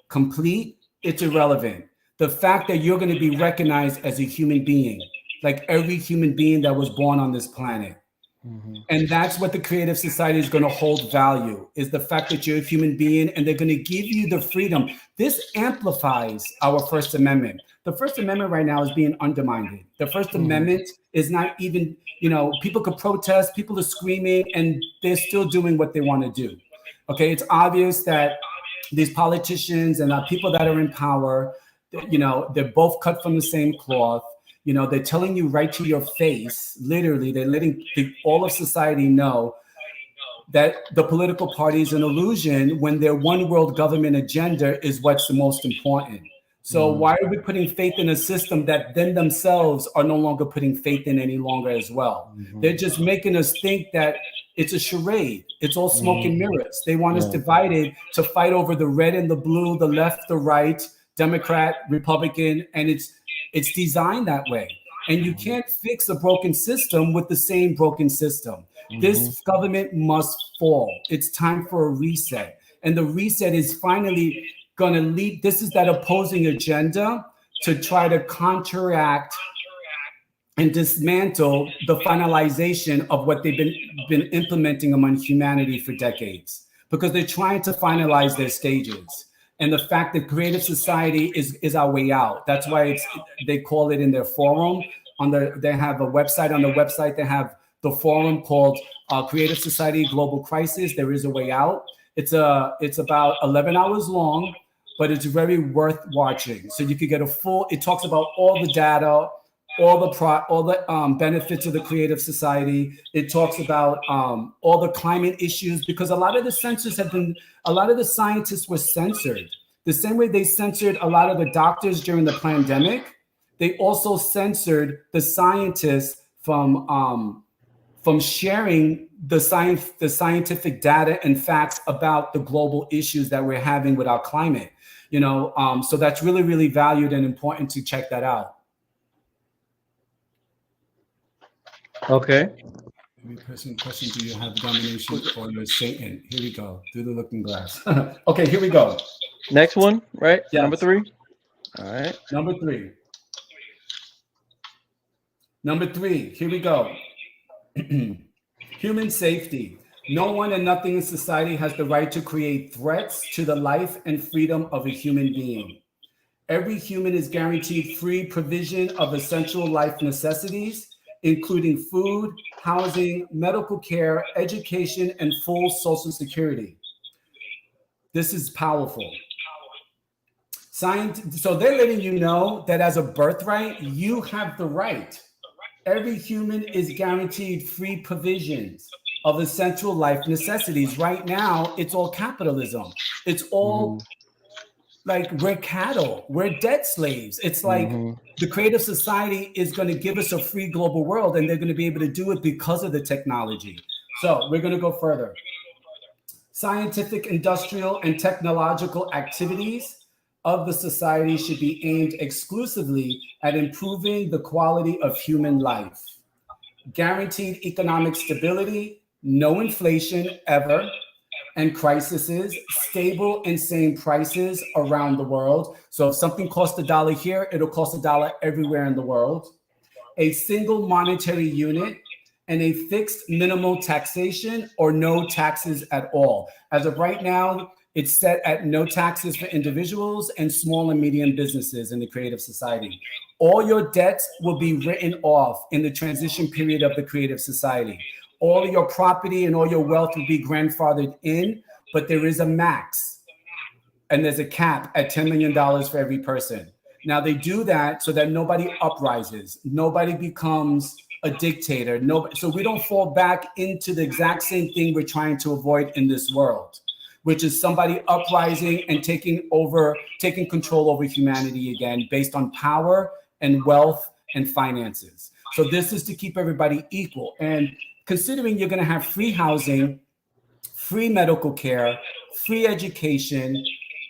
complete, it's irrelevant. The fact that you're going to be recognized as a human being, like every human being that was born on this planet. Mm-hmm. And that's what the creative society is going to hold value, is the fact that you're a human being and they're going to give you the freedom. This amplifies our First Amendment. The First Amendment right now is being undermined. The First Amendment is not even, people could protest, people are screaming, and they're still doing what they want to do. Okay, it's obvious that these politicians and people that are in power, they're both cut from the same cloth. They're telling you right to your face, literally, they're letting all of society know that the political party is an illusion when their one world government agenda is what's the most important. So why are we putting faith in a system that then themselves are no longer putting faith in any longer as well? They're just making us think that it's a charade. It's all smoke and mirrors. They want us divided to fight over the red and the blue, the left, the right, Democrat, Republican, and it's designed that way. And you can't fix a broken system with the same broken system. This government must fall. It's time for a reset. And the reset is finally going to lead. This is that opposing agenda to try to counteract and dismantle the finalization of what they've been implementing among humanity for decades, because they're trying to finalize their stages. And the fact that creative society is our way out. That's why they call it in their forum. They have a website. On the website, they have the forum called Creative Society Global Crisis. There is a way out. It's about 11 hours long, but it's very worth watching. So you could get it talks about all the data, all the benefits of the creative society. It talks about all the climate issues, because a lot of the scientists were censored. The same way they censored a lot of the doctors during the pandemic, they also censored the scientists from sharing the scientific data and facts about the global issues that we're having with our climate. So that's really, really valued and important to check that out. Okay. Question, do you have domination or you're Satan? Here we go. Through the looking glass. Okay, here we go. Next one, right? Yes. Number 3. All right. Number three, here we go. Human safety. No one and nothing in society has the right to create threats to the life and freedom of a human being. Every human is guaranteed free provision of essential life necessities, including food, housing, medical care, education, and full social security. This is powerful. So they're letting you know that as a birthright, you have the right. Every human is guaranteed free provisions of essential life necessities. Right now, it's all capitalism. It's all like we're cattle, we're debt slaves. It's like the creative society is going to give us a free global world, and they're going to be able to do it because of the technology. So we're going to go further. Scientific, industrial, and technological activities of the society should be aimed exclusively at improving the quality of human life. Guaranteed economic stability, no inflation ever, and crises, stable and same prices around the world. So if something costs $1 here, it'll cost $1 everywhere in the world. A single monetary unit and a fixed minimal taxation or no taxes at all. As of right now, it's set at no taxes for individuals and small and medium businesses in the creative society. All your debts will be written off in the transition period of the creative society. All your property and all your wealth will be grandfathered in, but there is a max and there's a cap at $10 million for every person. Now they do that so that nobody uprises, nobody becomes a dictator, so we don't fall back into the exact same thing we're trying to avoid in this world, which is somebody uprising and taking control over humanity again based on power and wealth and finances. So this is to keep everybody equal. And considering you're going to have free housing, free medical care, free education,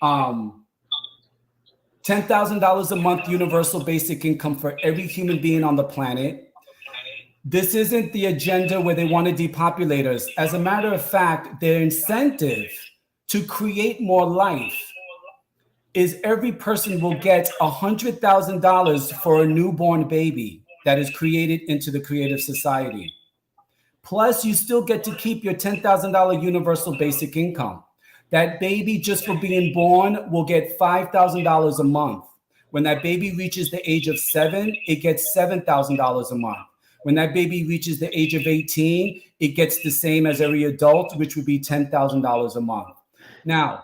$10,000 a month universal basic income for every human being on the planet. This isn't the agenda where they want to depopulate us. As a matter of fact, their incentive to create more life is every person will get $100,000 for a newborn baby that is created into the creative society. Plus, you still get to keep your $10,000 universal basic income. That baby, just for being born, will get $5,000 a month. When that baby reaches the age of 7, it gets $7,000 a month. When that baby reaches the age of 18, it gets the same as every adult, which would be $10,000 a month. Now,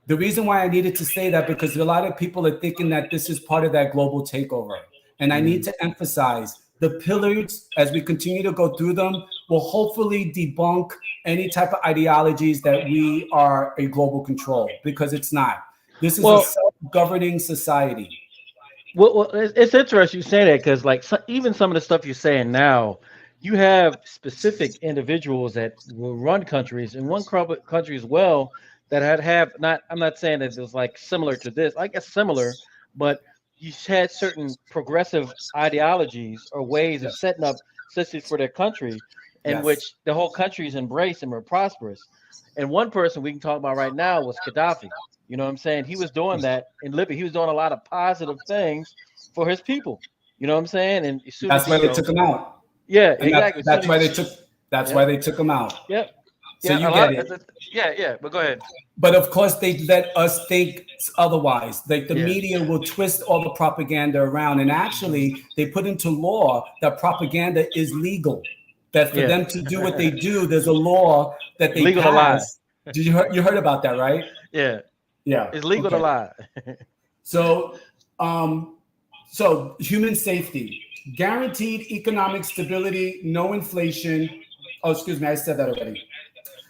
the reason why I needed to say that, because a lot of people are thinking that this is part of that global takeover. And I need to emphasize the pillars, as we continue to go through them, will hopefully debunk any type of ideologies that we are a global control, because it's not. This is a self-governing society. Well, it's interesting you say that, because like even some of the stuff you're saying now, you have specific individuals that will run countries, and one country as well that have not. I'm not saying that it was like similar to this. I guess similar, but you had certain progressive ideologies or ways of setting up systems for their country, in which the whole country is embraced and were prosperous. And one person we can talk about right now was Gaddafi. You know what I'm saying? He was doing that in Libya. He was doing a lot of positive things for his people. You know what I'm saying? And as soon that's as why they took him out. Yeah, and exactly. That's why they took. That's why they took him out. Yep. So you get it. Yeah. But go ahead. But of course, they let us think otherwise. Like the media will twist all the propaganda around, and actually, they put into law that propaganda is legal. That for them to do what they do, there's a law that they legal pass. Did you heard about that, right? Yeah. Yeah. It's legal to lie. So human safety, guaranteed economic stability, no inflation. Oh, excuse me, I said that already.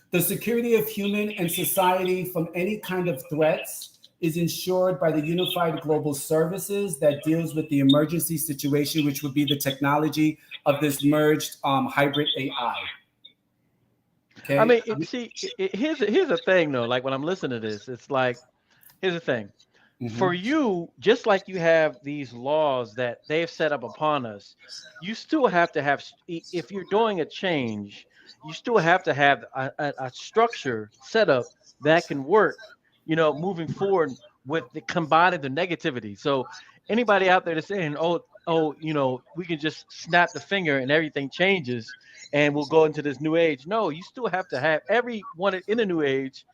The security of human and society from any kind of threats is ensured by the unified global services that deals with the emergency situation, which would be the technology of this merged hybrid AI. Okay. I mean, here's a thing though. Like when I'm listening to this, it's like, here's the thing. For you, just like you have these laws that they've set up upon us, you still have to have, if you're doing a change, you still have to have a structure set up that can work, moving forward with combining the negativity. So anybody out there that's saying, we can just snap the finger and everything changes and we'll go into this new age. No, you still have to have everyone in the new age.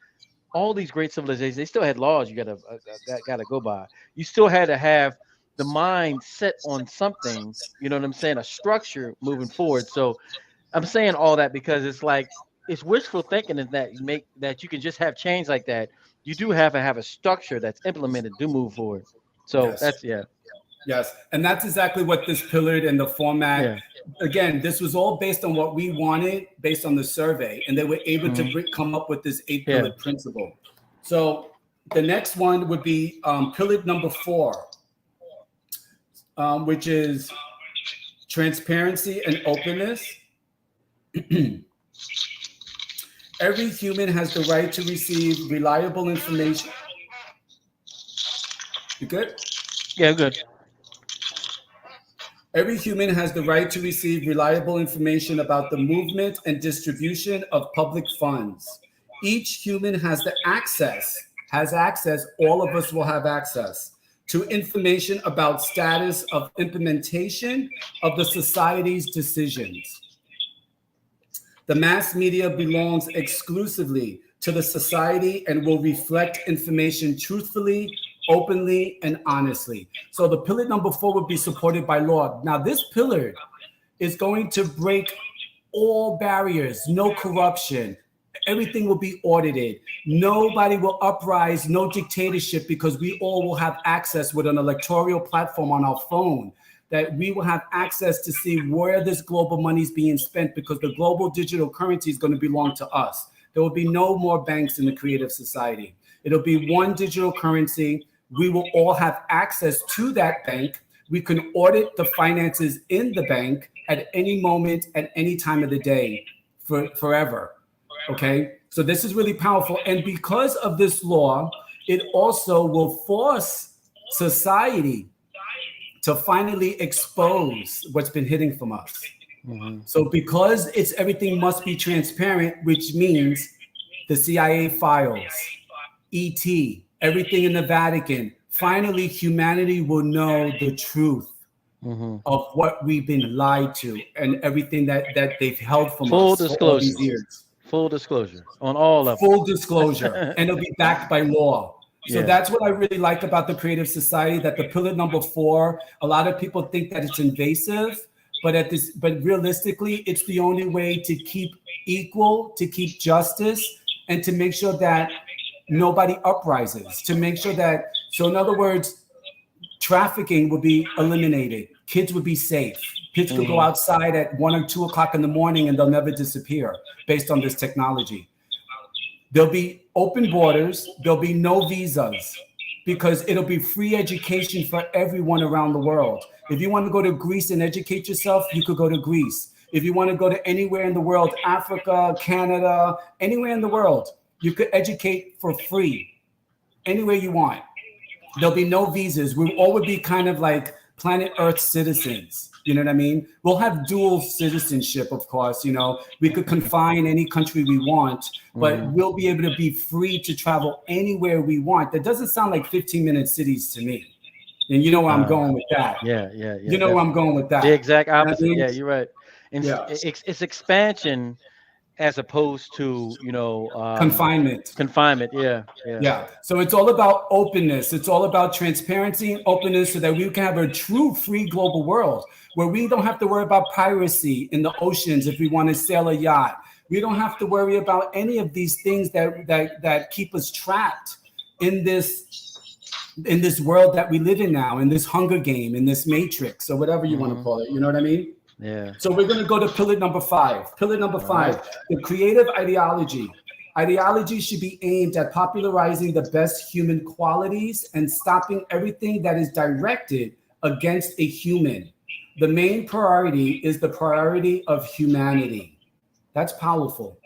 All these great civilizations, they still had laws you gotta go by. You still had to have the mind set on something, you know what I'm saying, a structure moving forward. So I'm saying all that because it's like it's wishful thinking that you can just have change like that. You do have to have a structure that's implemented to move forward. So that's Yes, and that's exactly what this pillared in the format. Yeah. Again, this was all based on what we wanted, based on the survey, and they were able to come up with this 8-pillared principle. So the next one would be pillared number 4, which is transparency and openness. Every human has the right to receive reliable information. You good? Yeah, good. Every human has the right to receive reliable information about the movement and distribution of public funds. Each human has access, all of us will have access to information about status of implementation of the society's decisions. The mass media belongs exclusively to the society and will reflect information truthfully, openly, and honestly. So the pillar number 4 would be supported by law. Now, this pillar is going to break all barriers, no corruption. Everything will be audited. Nobody will uprise, no dictatorship, because we all will have access with an electoral platform on our phone, that we will have access to see where this global money is being spent, because the global digital currency is going to belong to us. There will be no more banks in the creative society. It'll be one digital currency. We will all have access to that bank. We can audit the finances in the bank at any moment, at any time of the day, forever. Okay? So this is really powerful. And because of this law, it also will force society to finally expose what's been hidden from us. So because everything must be transparent, which means the CIA files, ET, everything in the Vatican, finally humanity will know the truth. of what we've been lied to and everything that they've held from Full us for all disclosure. these years. Full disclosure on all levels. Full disclosure, and it'll be backed by law. So Yeah. that's what I really like about the Creative Society, that the pillar number 4, a lot of people think that it's invasive, but realistically, it's the only way to keep equal, to keep justice, and to make sure that nobody uprises, to make sure that, so in other words, trafficking would be eliminated. Kids would be safe. Kids could go outside at 1 or 2 o'clock in the morning and they'll never disappear based on this technology. There'll be open borders. There'll be no visas because it'll be free education for everyone around the world. If you want to go to Greece and educate yourself, you could go to Greece. If you want to go to anywhere in the world, Africa, Canada, anywhere in the world, you could educate for free anywhere you want. There'll be no visas. We all would be kind of like planet Earth citizens. You know what I mean? We'll have dual citizenship, of course. You know, we could confine any country we want, but we'll be able to be free to travel anywhere we want. That doesn't sound like 15-minute cities to me. And you know where I'm going with that. Yeah. You know where I'm going with that. The exact opposite. You know what I mean? Yeah, you're right. It's expansion as opposed to, Confinement. Yeah. So it's all about openness. It's all about transparency and openness so that we can have a true free global world where we don't have to worry about piracy in the oceans if we want to sail a yacht. We don't have to worry about any of these things that keep us trapped in this world that we live in now, in this Hunger Game, in this Matrix, or whatever you want to call it. You know what I mean? Yeah. So we're going to go to pillar number 5. Pillar number 5, the creative ideology. Ideology should be aimed at popularizing the best human qualities and stopping everything that is directed against a human. The main priority is the priority of humanity. That's powerful.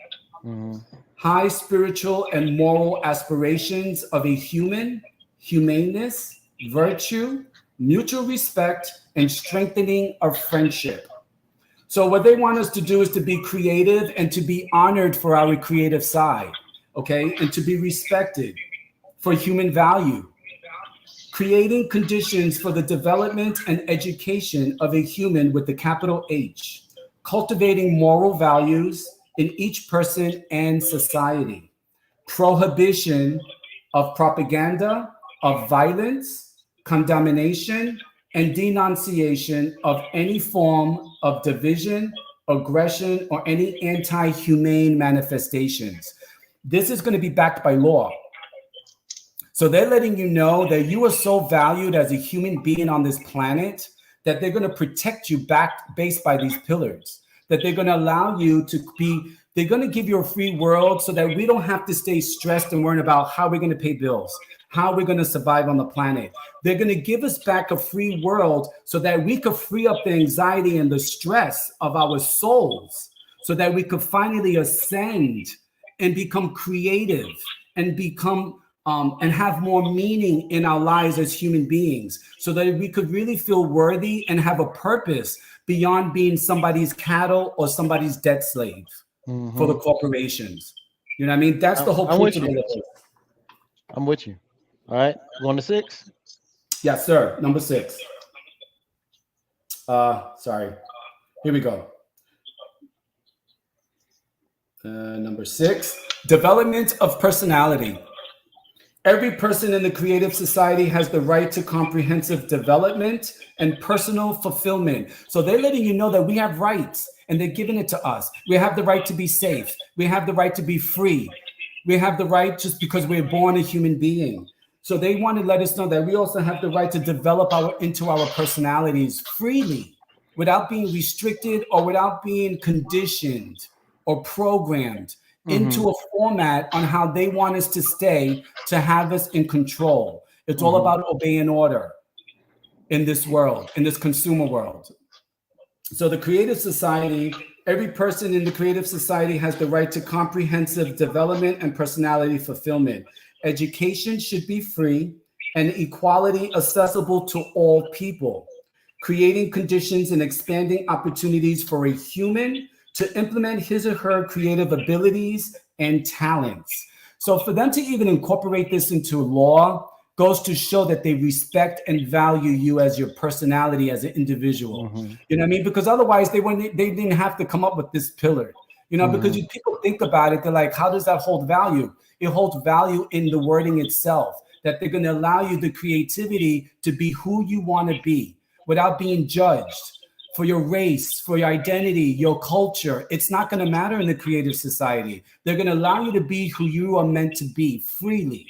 High spiritual and moral aspirations of a human, humaneness, virtue, mutual respect, and strengthening of friendship. So what they want us to do is to be creative and to be honored for our creative side, okay? And to be respected for human value. Creating conditions for the development and education of a human with the capital H. Cultivating moral values in each person and society. Prohibition of propaganda, of violence, condemnation, and denunciation of any form of division, aggression, or any anti-humane manifestations. This is going to be backed by law. So they're letting you know that you are so valued as a human being on this planet that they're going to protect you based by these pillars, that they're going to allow you to be, they're going to give you a free world so that we don't have to stay stressed and worrying about how we're going to pay bills, how we're going to survive on the planet. They're going to give us back a free world so that we could free up the anxiety and the stress of our souls so that we could finally ascend and become creative and become and have more meaning in our lives as human beings so that we could really feel worthy and have a purpose beyond being somebody's cattle or somebody's debt slave for the corporations. You know what I mean? That's the whole principle of it. I'm with you. All right. Going to 6? Yes, sir. Number 6. Sorry. Here we go. Number 6, development of personality. Every person in the Creative Society has the right to comprehensive development and personal fulfillment. So they're letting you know that we have rights and they're giving it to us. We have the right to be safe. We have the right to be free. We have the right just because we're born a human being. So they want to let us know that we also have the right to develop into our personalities freely without being restricted or without being conditioned or programmed into a format on how they want us to stay to have us in control. It's all about obeying order in this world, in this consumer world. So the Creative Society, every person in the Creative Society has the right to comprehensive development and personality fulfillment. Education should be free and equality accessible to all people, creating conditions and expanding opportunities for a human to implement his or her creative abilities and talents. So for them to even incorporate this into law, goes to show that they respect and value you as your personality as an individual. You know what I mean? Because otherwise they didn't have to come up with this pillar. You know, because people think about it, they're like, how does that hold value? It holds value in the wording itself, that they're going to allow you the creativity to be who you want to be without being judged for your race, for your identity, your culture. It's not going to matter in the creative society. They're going to allow you to be who you are meant to be freely,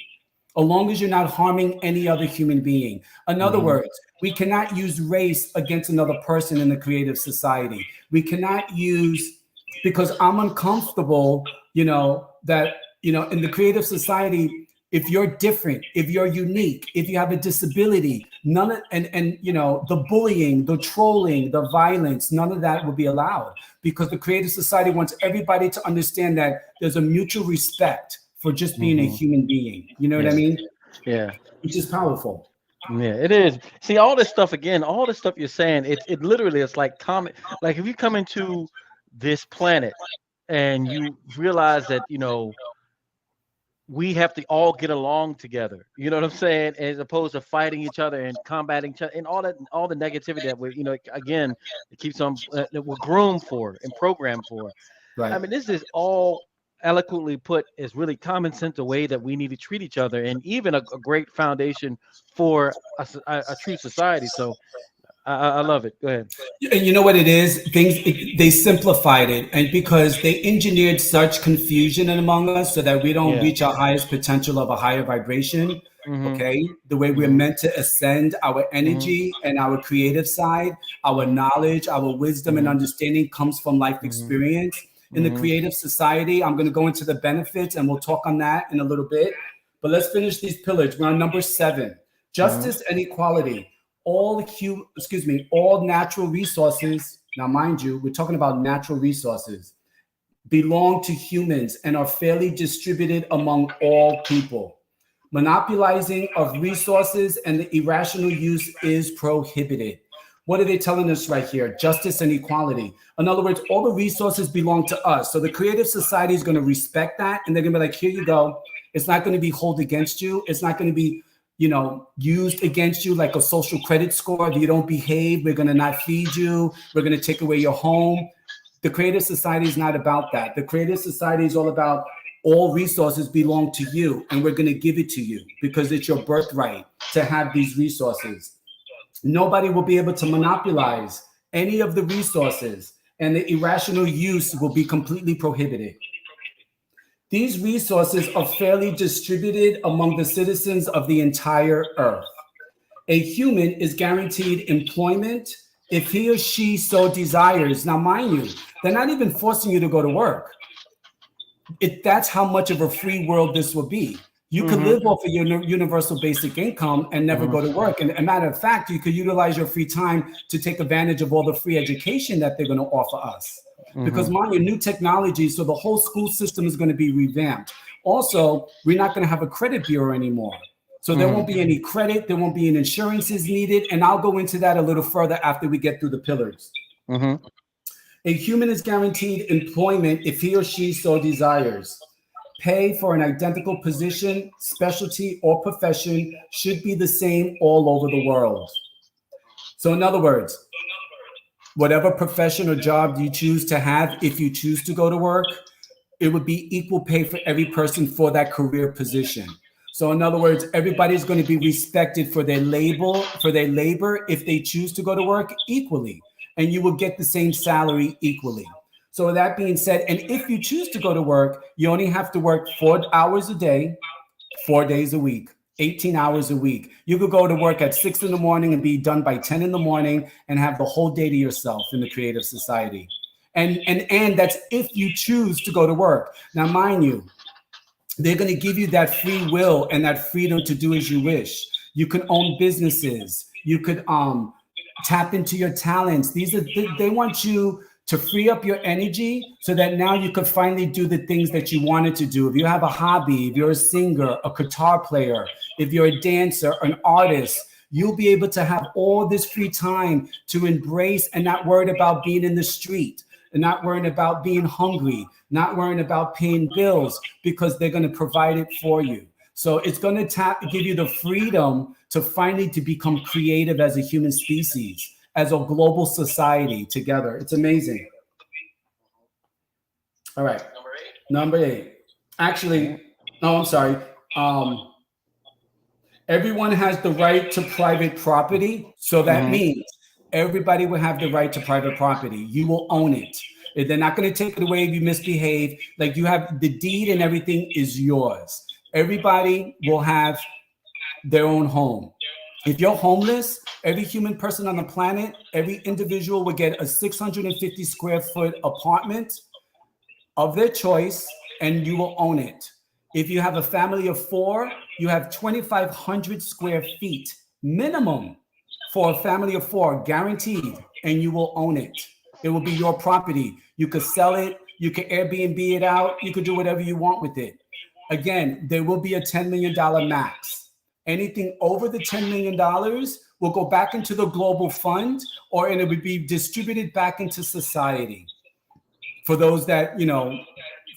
as long as you're not harming any other human being. In other words, we cannot use race against another person in the creative society. We cannot use, because I'm uncomfortable, that, in the creative society, if you're different, if you're unique, if you have a disability, the bullying, the trolling, the violence, none of that will be allowed, because the creative society wants everybody to understand that there's a mutual respect for just being a human being. You know what I mean? Yeah. Which is powerful. Yeah, it is. See, all this stuff again, all this stuff you're saying, it literally is like common. Like if you come into this planet and you realize that, we have to all get along together. You know what I'm saying? As opposed to fighting each other and combating each other and all the negativity that we, again, it keeps on that we're groomed for and programmed for. Right. I mean, this is all eloquently put as really common sense, the way that we need to treat each other, and even a great foundation for a true society. So I love it. Go ahead. And you know what it is? They simplified it, and because they engineered such confusion among us so that we don't reach our highest potential of a higher vibration. Okay, the way we're meant to ascend our energy and our creative side, our knowledge, our wisdom and understanding comes from life experience. In the creative society, I'm going to go into the benefits and we'll talk on that in a little bit. But let's finish these pillars. We're on number 7, justice and equality. All natural resources, now mind you, we're talking about natural resources, belong to humans and are fairly distributed among all people. Monopolizing of resources and the irrational use is prohibited. What are they telling us right here? Justice and equality. In other words, all the resources belong to us. So the creative society is going to respect that, and they're going to be like, here you go. It's not going to be held against you. It's not going to be used against you like a social credit score. If you don't behave, we're going to not feed you. We're going to take away your home. The creative society is not about that. The creative society is all about all resources belong to you, and we're going to give it to you because it's your birthright to have these resources. Nobody will be able to monopolize any of the resources, and the irrational use will be completely prohibited. These resources are fairly distributed among the citizens of the entire earth. A human is guaranteed employment if he or she so desires. Now, mind you, they're not even forcing you to go to work. That's how much of a free world this will be. You could live off of your universal basic income and never go to work. And a matter of fact, you could utilize your free time to take advantage of all the free education that they're going to offer us. Because mind you, new technology, so the whole school system is going to be revamped. Also, we're not going to have a credit bureau anymore. So there won't be any credit, there won't be any insurances needed. And I'll go into that a little further after we get through the pillars. A human is guaranteed employment if he or she so desires. Pay for an identical position, specialty, or profession should be the same all over the world. So in other words, whatever profession or job you choose to have, if you choose to go to work, it would be equal pay for every person for that career position. So in other words, everybody's going to be respected for their labor if they choose to go to work equally, and you will get the same salary equally. So with that being said, and if you choose to go to work, you only have to work 4 hours a day, 4 days a week, 18 hours a week. You could go to work at 6 in the morning and be done by 10 in the morning and have the whole day to yourself in the creative society. And that's if you choose to go to work. Now, mind you, they're going to give you that free will and that freedom to do as you wish. You can own businesses. You could tap into your talents. They want you to free up your energy so that now you could finally do the things that you wanted to do. If you have a hobby, if you're a singer, a guitar player, if you're a dancer, an artist, you'll be able to have all this free time to embrace and not worried about being in the street, and not worrying about being hungry, not worrying about paying bills, because they're going to provide it for you. So it's going to give you the freedom to finally to become creative as a human species, as a global society together. It's amazing. All right. Number 8. Actually, no, I'm sorry. Everyone has the right to private property. So that means everybody will have the right to private property. You will own it. They're not going to take it away if you misbehave. Like, you have the deed and everything is yours. Everybody will have their own home. If you're homeless, every human person on the planet, every individual will get a 650 square foot apartment of their choice, and you will own it. If you have a family of 4, you have 2,500 square feet minimum for a family of 4, guaranteed, and you will own it. It will be your property. You could sell it. You could Airbnb it out. You could do whatever you want with it. Again, there will be a $10 million max. Anything over the $10 million will go back into the global fund, and it would be distributed back into society for those that,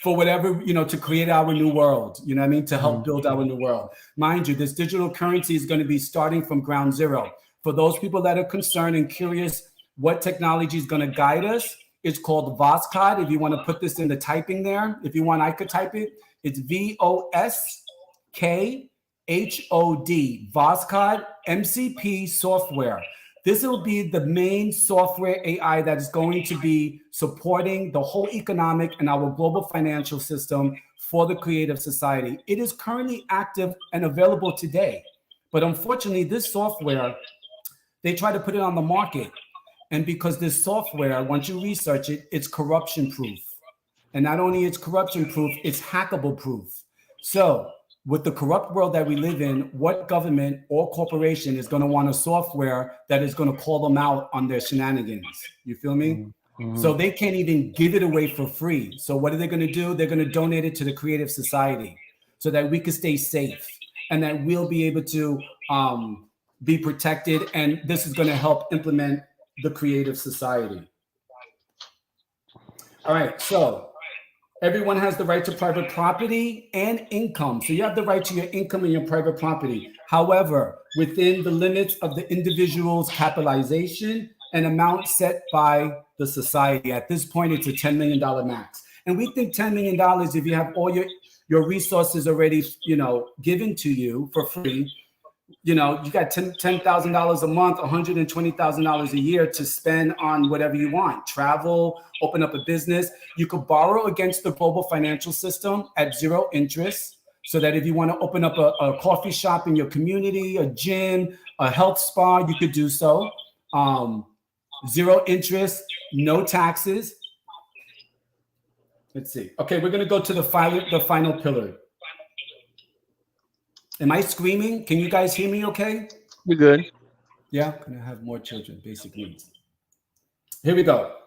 for whatever, to create our new world, you know what I mean? To help build our new world. Mind you, this digital currency is going to be starting from ground zero. For those people that are concerned and curious what technology is going to guide us, it's called Voskod. If you want to put this in the typing there, if you want, I could type it. It's VOSKHOD, Voskod MCP software. This will be the main software AI that is going to be supporting the whole economic and our global financial system for the creative society. It is currently active and available today. But unfortunately, this software, they try to put it on the market. And because this software, once you research it, it's corruption proof. And not only it's corruption proof, it's hackable proof. So with the corrupt world that we live in, what government or corporation is going to want a software that is going to call them out on their shenanigans? You feel me? So they can't even give it away for free. So what are they going to do? They're going to donate it to the creative society so that we can stay safe and that we'll be able to be protected. And this is going to help implement the creative society. All right. So everyone has the right to private property and income. So you have the right to your income and your private property. However, within the limits of the individual's capitalization and amount set by the society. At this point, it's a $10 million max. And we think $10 million, if you have all your resources already, given to you for free, you got $10,000 a month, $120,000 a year to spend on whatever you want. Travel, open up a business. You could borrow against the global financial system at 0 interest, so that if you want to open up a coffee shop in your community, a gym, a health spa, you could do so. 0 interest, no taxes. Let's see. Okay, we're going to go to the final pillar. Am I screaming? Can you guys hear me okay? You're good. Yeah, can I have more children? Basic needs. Here we go.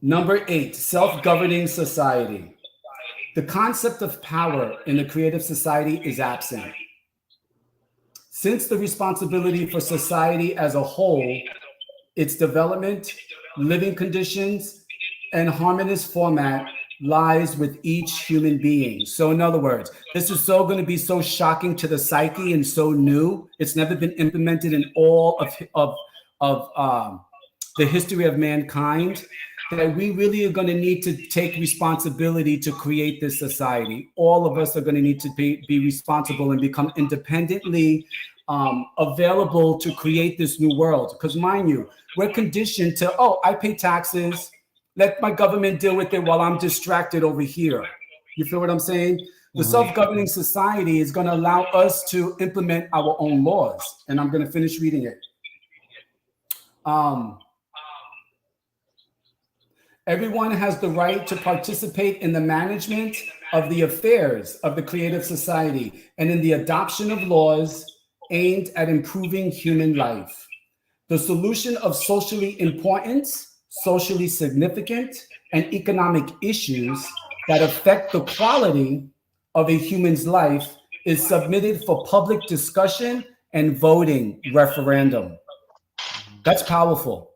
Number 8, self-governing society. The concept of power in the creative society is absent. Since the responsibility for society as a whole, its development, living conditions, and harmonious format lies with each human being. So in other words, this is going to be so shocking to the psyche and so new. It's never been implemented in all of the history of mankind, that we really are going to need to take responsibility to create this society. All of us are going to need to be responsible and become independently available to create this new world. Because mind you, we're conditioned to, I pay taxes, let my government deal with it while I'm distracted over here. You feel what I'm saying? The self-governing society is going to allow us to implement our own laws. And I'm going to finish reading it. Everyone has the right to participate in the management of the affairs of the creative society and in the adoption of laws aimed at improving human life. The solution of socially important, socially significant, and economic issues that affect the quality of a human's life is submitted for public discussion and voting referendum. That's powerful.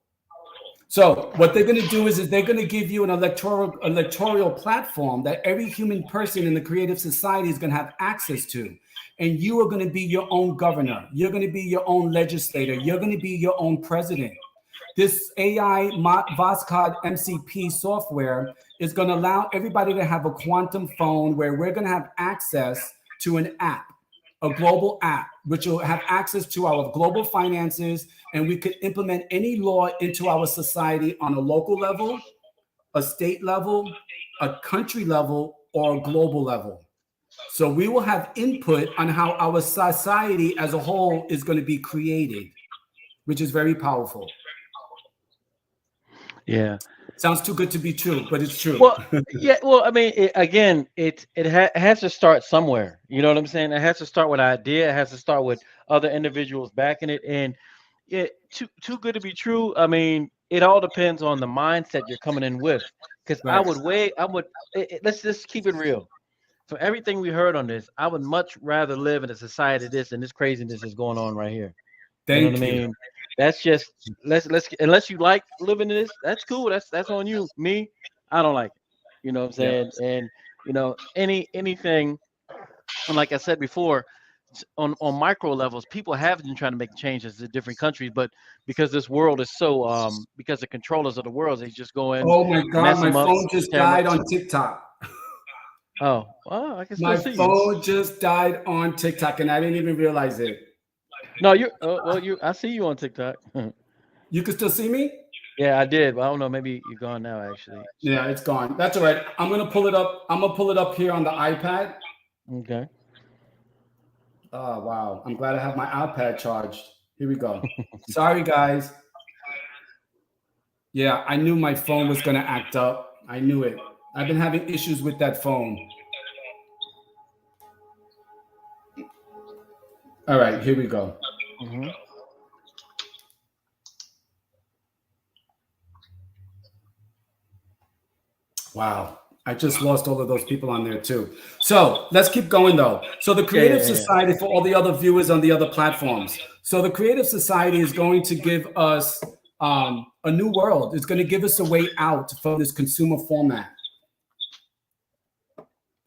So what they're going to do is they're going to give you an electoral platform that every human person in the creative society is going to have access to. And you are going to be your own governor. You're going to be your own legislator. You're going to be your own president. This AI Voscod MCP software is going to allow everybody to have a quantum phone where we're going to have access to an app, a global app, which will have access to our global finances, and we could implement any law into our society on a local level, a state level, a country level, or a global level. So we will have input on how our society as a whole is going to be created, which is very powerful. Yeah. Sounds too good to be true, but it's true. Well, yeah. Well, I mean, it has to start somewhere. You know what I'm saying? It has to start with an idea. It has to start with other individuals backing it, and it too good to be true. I mean, it all depends on the mindset you're coming in with. Because Right. let's just keep it real. From everything we heard on this, I would much rather live in a society this and this craziness is going on right here. You know what I Thank you. mean? That's just let's unless you like living in this, that's cool. That's on you. Me, I don't like it. You know what I'm Yeah. saying? And anything, and like I said before, on micro levels, people have been trying to make changes in different countries, but because this world is so because the controllers of the world, they just go in, Oh my God, mess my them up, phone just tear 'em up. died on TikTok. Oh, well, I can still My see you. phone just died on TikTok, and I didn't even realize it. No, I see you on TikTok. You can still see me? Yeah, I did, but I don't know. Maybe you're gone now, actually. Yeah, it's gone. That's all right. I'm gonna pull it up. I'm gonna pull it up here on the iPad. Okay. Oh wow. I'm glad I have my iPad charged. Here we go. Sorry guys. Yeah, I knew my phone was gonna act up. I knew it. I've been having issues with that phone. All right, here we go. Mm-hmm. Wow. I just lost all of those people on there too. So let's keep going though. So the Creative Yeah. Society, for all the other viewers on the other platforms. So the Creative Society is going to give us a new world. It's going to give us a way out from this consumer format.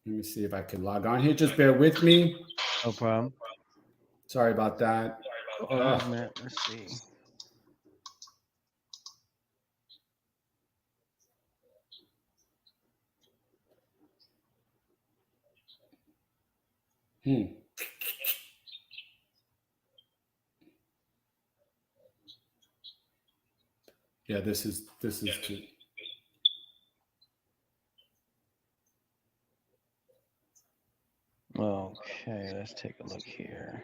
Let me see if I can log on here. Just bear with me. No problem. Sorry about that. Oh, man. Let's see. Yeah, this is too. Okay, let's take a look here.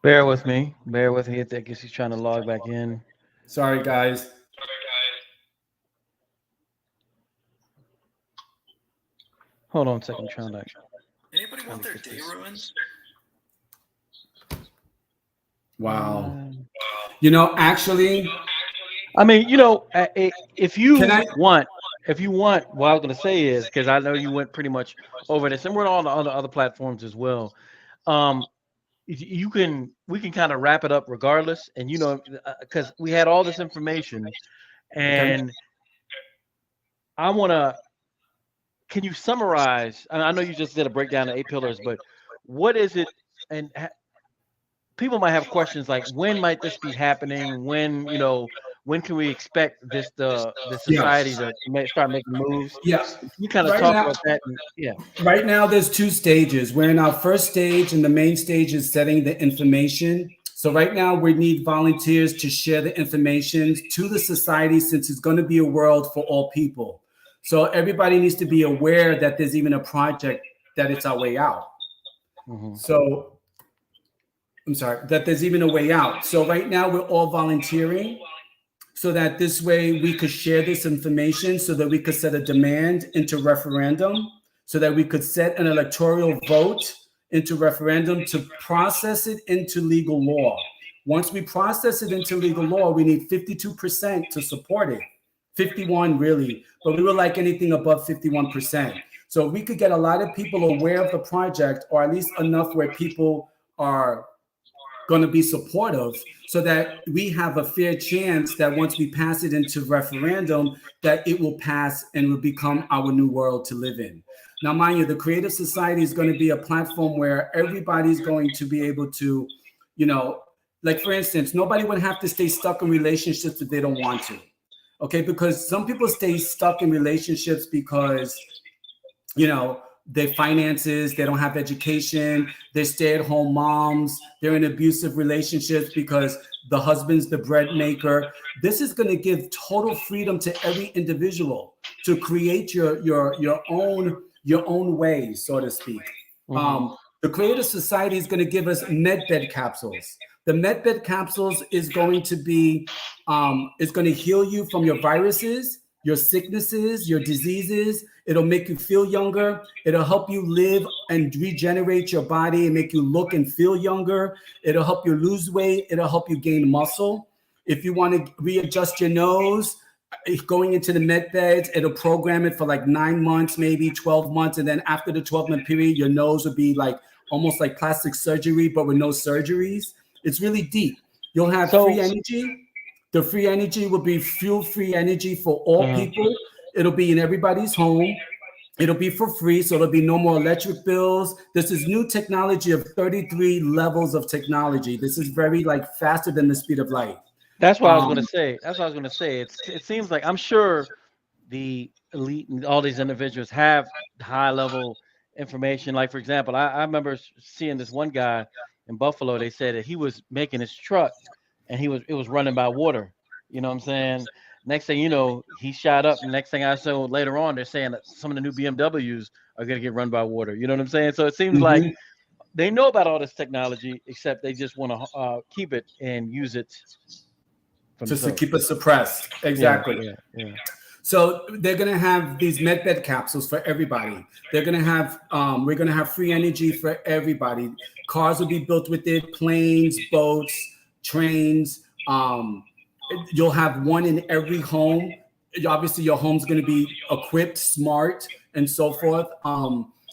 Bear with me. Bear with me. I guess he's trying to log back in. Sorry, guys. Hold on a second. I'm trying to. Anybody want their day ruined? Wow. You know, actually, I mean, if you Can I- want, what I was going to say is, because I know you went pretty much over this, and we're on the other platforms as well. We can kind of wrap it up regardless, and because we had all this information, and I want to. Can you summarize? And I know you just did a breakdown of 8 pillars, but what is it? And people might have questions like, when might this be happening? When can we expect the society to start making moves? Yeah. You kind of Right talk now- about that. Yeah. Right now, there's 2 stages. We're in our first stage, and the main stage is setting the information. So right now, we need volunteers to share the information to the society, since it's going to be a world for all people. So everybody needs to be aware that there's even a project that it's our way out. Mm-hmm. So I'm sorry, that there's even a way out. So right now, we're all volunteering, so that this way we could share this information, so that we could set a demand into referendum, so that we could set an electoral vote into referendum to process it into legal law. Once we process it into legal law, we need 52% to support it. 51 really, but we would like anything above 51%. So we could get a lot of people aware of the project, or at least enough where people are going to be supportive so that we have a fair chance that once we pass it into referendum, that it will pass and will become our new world to live in. Now, mind you, the Creative Society is going to be a platform where everybody's going to be able to, like, for instance, nobody would have to stay stuck in relationships if they don't want to. Okay, because some people stay stuck in relationships because, their finances, they don't have education, they're stay-at-home moms, they're in abusive relationships because the husband's the bread maker. This is going to give total freedom to every individual to create your own way, so to speak. Mm-hmm. The Creative Society is going to give us medbed capsules. The medbed capsules is going to be, is going to heal you from your viruses, your sicknesses, your diseases. It'll make you feel younger. It'll help you live and regenerate your body and make you look and feel younger. It'll help you lose weight. It'll help you gain muscle. If you want to readjust your nose, going into the med beds, it'll program it for like 9 months, maybe 12 months. And then after the 12-month period, your nose will be like almost like plastic surgery, but with no surgeries. It's really deep. You'll have free energy. The free energy will be fuel-free energy for all people. It'll be in everybody's home. It'll be for free, so there'll be no more electric bills. This is new technology of 33 levels of technology. This is very like faster than the speed of light. That's what I was going to say. That's what I was going to say. It seems like I'm sure the elite and all these individuals have high level information. Like, for example, I remember seeing this one guy in Buffalo. They said that he was making his truck and it was running by water. You know what I'm saying? Next thing you know, he shot up. And next thing I saw later on, they're saying that some of the new BMWs are going to get run by water. You know what I'm saying? So it seems like they know about all this technology, except they just want to keep it and use it. Just to keep it suppressed. Exactly. Yeah. So they're going to have these medbed capsules for everybody. They're going to have, we're going to have free energy for everybody. Cars will be built with it, planes, boats, trains. You'll have one in every home. Obviously, your home's going to be equipped, smart, and so forth.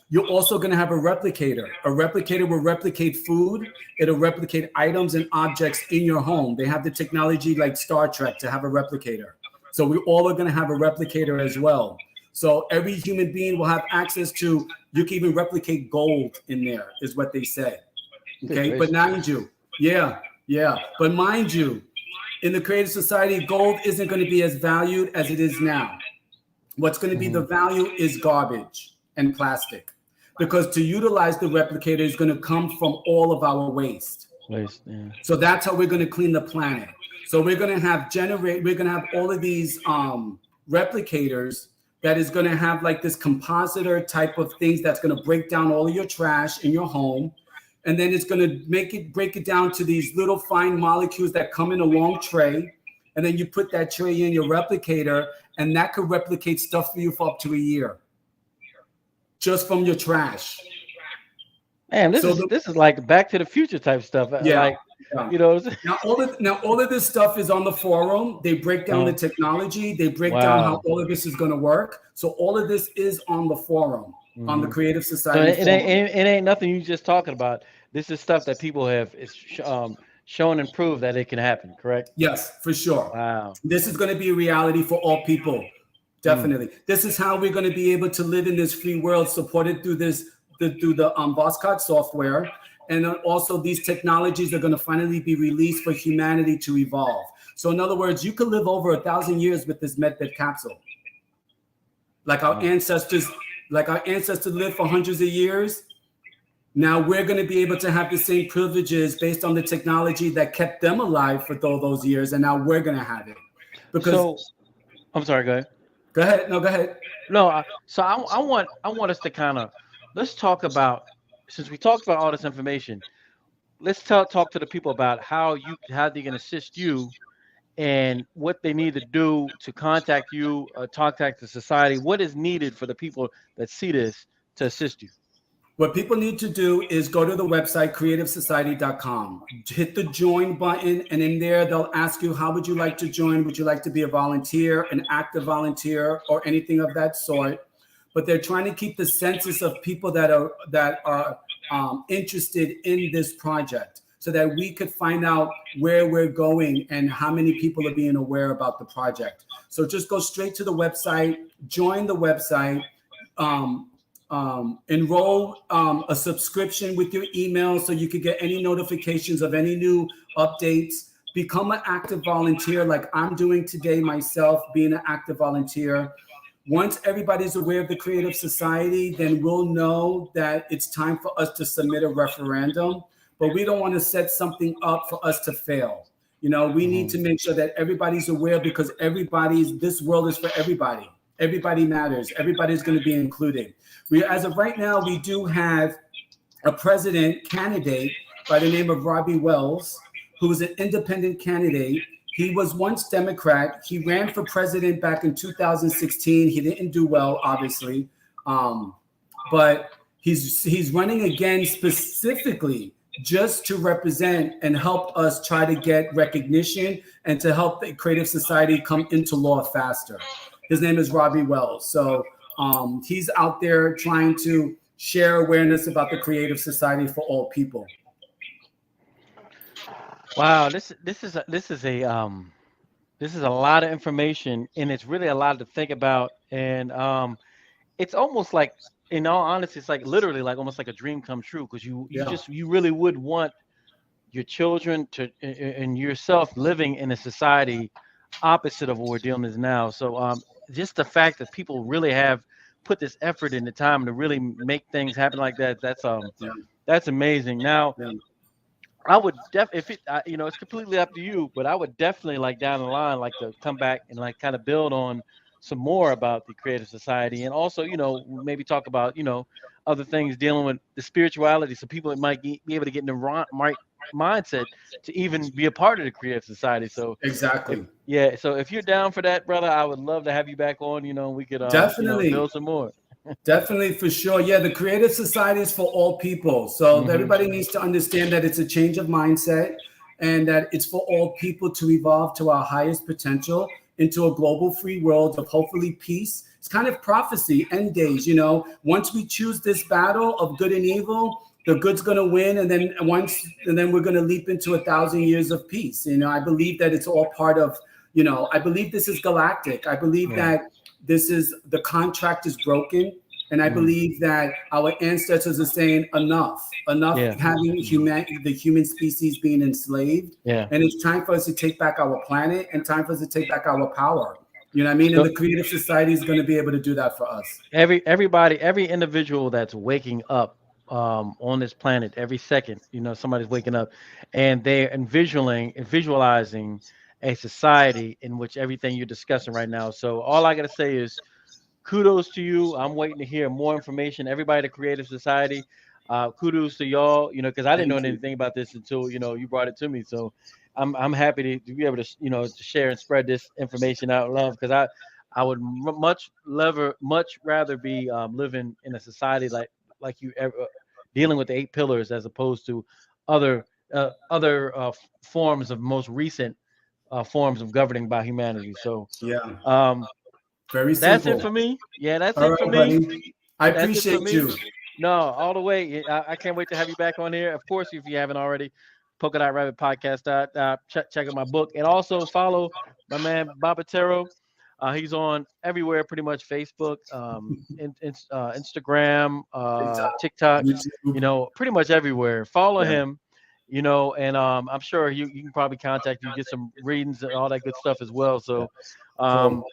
You're also going to have a replicator. A replicator will replicate food. It'll replicate items and objects in your home. They have the technology like Star Trek to have a replicator. So we all are going to have a replicator as well. So every human being will have access to, you can even replicate gold in there, is what they said. Okay, but mind you, but mind you, in the Creative Society, gold isn't going to be as valued as it is now. What's going to be the value is garbage and plastic. Because to utilize the replicator is going to come from all of our waste. So that's how we're going to clean the planet. So we're going to have all of these replicators that is going to have like this compositor type of things that's going to break down all of your trash in your home. And then it's going to break it down to these little fine molecules that come in a long tray. And then you put that tray in your replicator, and that could replicate stuff for you for up to a year. Just from your trash. Man, this is like Back to the Future type stuff. Yeah. Now all of this stuff is on the forum. They break down the technology. They break down how all of this is going to work. So all of this is on the forum, on the Creative Society. So it ain't nothing you just talking about. This is stuff that people have shown and proved that it can happen, correct? Yes, for sure. Wow. This is going to be a reality for all people. Definitely. This is how we're going to be able to live in this free world, supported through the Voscot software. And also these technologies are going to finally be released for humanity to evolve. So in other words, you could live over 1,000 years with this medbed capsule. Like our ancestors lived for hundreds of years. Now we're going to be able to have the same privileges based on the technology that kept them alive for all those years. And now we're going to have it. I'm sorry, go ahead. Go ahead. No, go ahead. No, so I want us to kind of, let's talk about, since we talked about all this information, let's talk to the people about how they can assist you and what they need to do to contact you, contact the society. What is needed for the people that see this to assist you? What people need to do is go to the website, creativesociety.com, hit the join button, and in there, they'll ask you, how would you like to join? Would you like to be a volunteer, an active volunteer, or anything of that sort? But they're trying to keep the census of people that are interested in this project. so that we could find out where we're going and how many people are being aware about the project. So just go straight to the website, join the website, enroll a subscription with your email so you could get any notifications of any new updates. Become an active volunteer like I'm doing today myself, being an active volunteer. Once everybody's aware of the Creative Society, then we'll know that it's time for us to submit a referendum. But we don't want to set something up for us to fail. You know, we need to make sure that everybody's aware, because this world is for everybody. Everybody matters. Everybody's going to be included. As of right now, we do have a president candidate by the name of Robbie Wells, who is an independent candidate. He was once Democrat. He ran for president back in 2016. He didn't do well, obviously, but he's running again specifically just to represent and help us try to get recognition and to help the Creative Society come into law faster. His name is Robbie Wells. So he's out there trying to share awareness about the Creative Society for all people. Wow, this is a lot of information, and it's really a lot to think about. And it's almost like, in all honesty, it's like literally like almost like a dream come true, because you really would want your children to and yourself living in a society opposite of what we're dealing with now. So just the fact that people really have put this effort in the time to really make things happen like that, that's amazing. Now, I would it's completely up to you, but I would definitely like down the line like to come back and like kind of build on some more about the Creative Society, and also maybe talk about other things dealing with the spirituality, so people might be able to get in the right mindset to even be a part of the Creative Society. So exactly, so if you're down for that, brother, I would love to have you back on. We could definitely build some more. Definitely, for sure. Yeah, the Creative Society is for all people. So everybody needs to understand that it's a change of mindset, and that it's for all people to evolve to our highest potential into a global free world of hopefully peace. It's kind of prophecy, end days. Once we choose this battle of good and evil, the good's going to win, and then we're going to leap into 1,000 years of peace. I believe that it's all part of. I believe this is galactic. I believe that the contract is broken. And I believe that our ancestors are saying enough having the human species being enslaved. Yeah. And it's time for us to take back our planet, and time for us to take back our power. You know what I mean? And the Creative Society is going to be able to do that for us. Every individual that's waking up on this planet, every second, somebody's waking up, and they're visualizing a society in which everything you're discussing right now. So all I got to say is, kudos to you. I'm waiting to hear more information. Everybody at the Creative Society, kudos to y'all, because I didn't know anything about this until, you brought it to me. So I'm happy to be able to, to share and spread this information out love, because I would much rather be living in a society like you ever dealing with the 8 pillars, as opposed to other forms of most recent forms of governing by humanity. So very simple. That's it for me. Yeah, that's it for me. Buddy. I appreciate you. No, all the way. I can't wait to have you back on here. Of course, if you haven't already, Polka Dot Rabbit Podcast. Check out my book, and also follow my man BabaTarot. He's on everywhere, pretty much Facebook, Instagram, TikTok. YouTube. Pretty much everywhere. Follow him. And I'm sure you can probably contact you, get some readings and all that good stuff as well. So, Cool.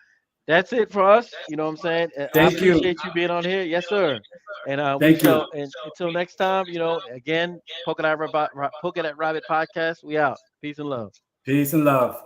That's it for us. You know what I'm saying? I appreciate you being on here. Yes, sir. And and until next time, again, Polka Dot Rabbit Podcast. We out. Peace and love. Peace and love.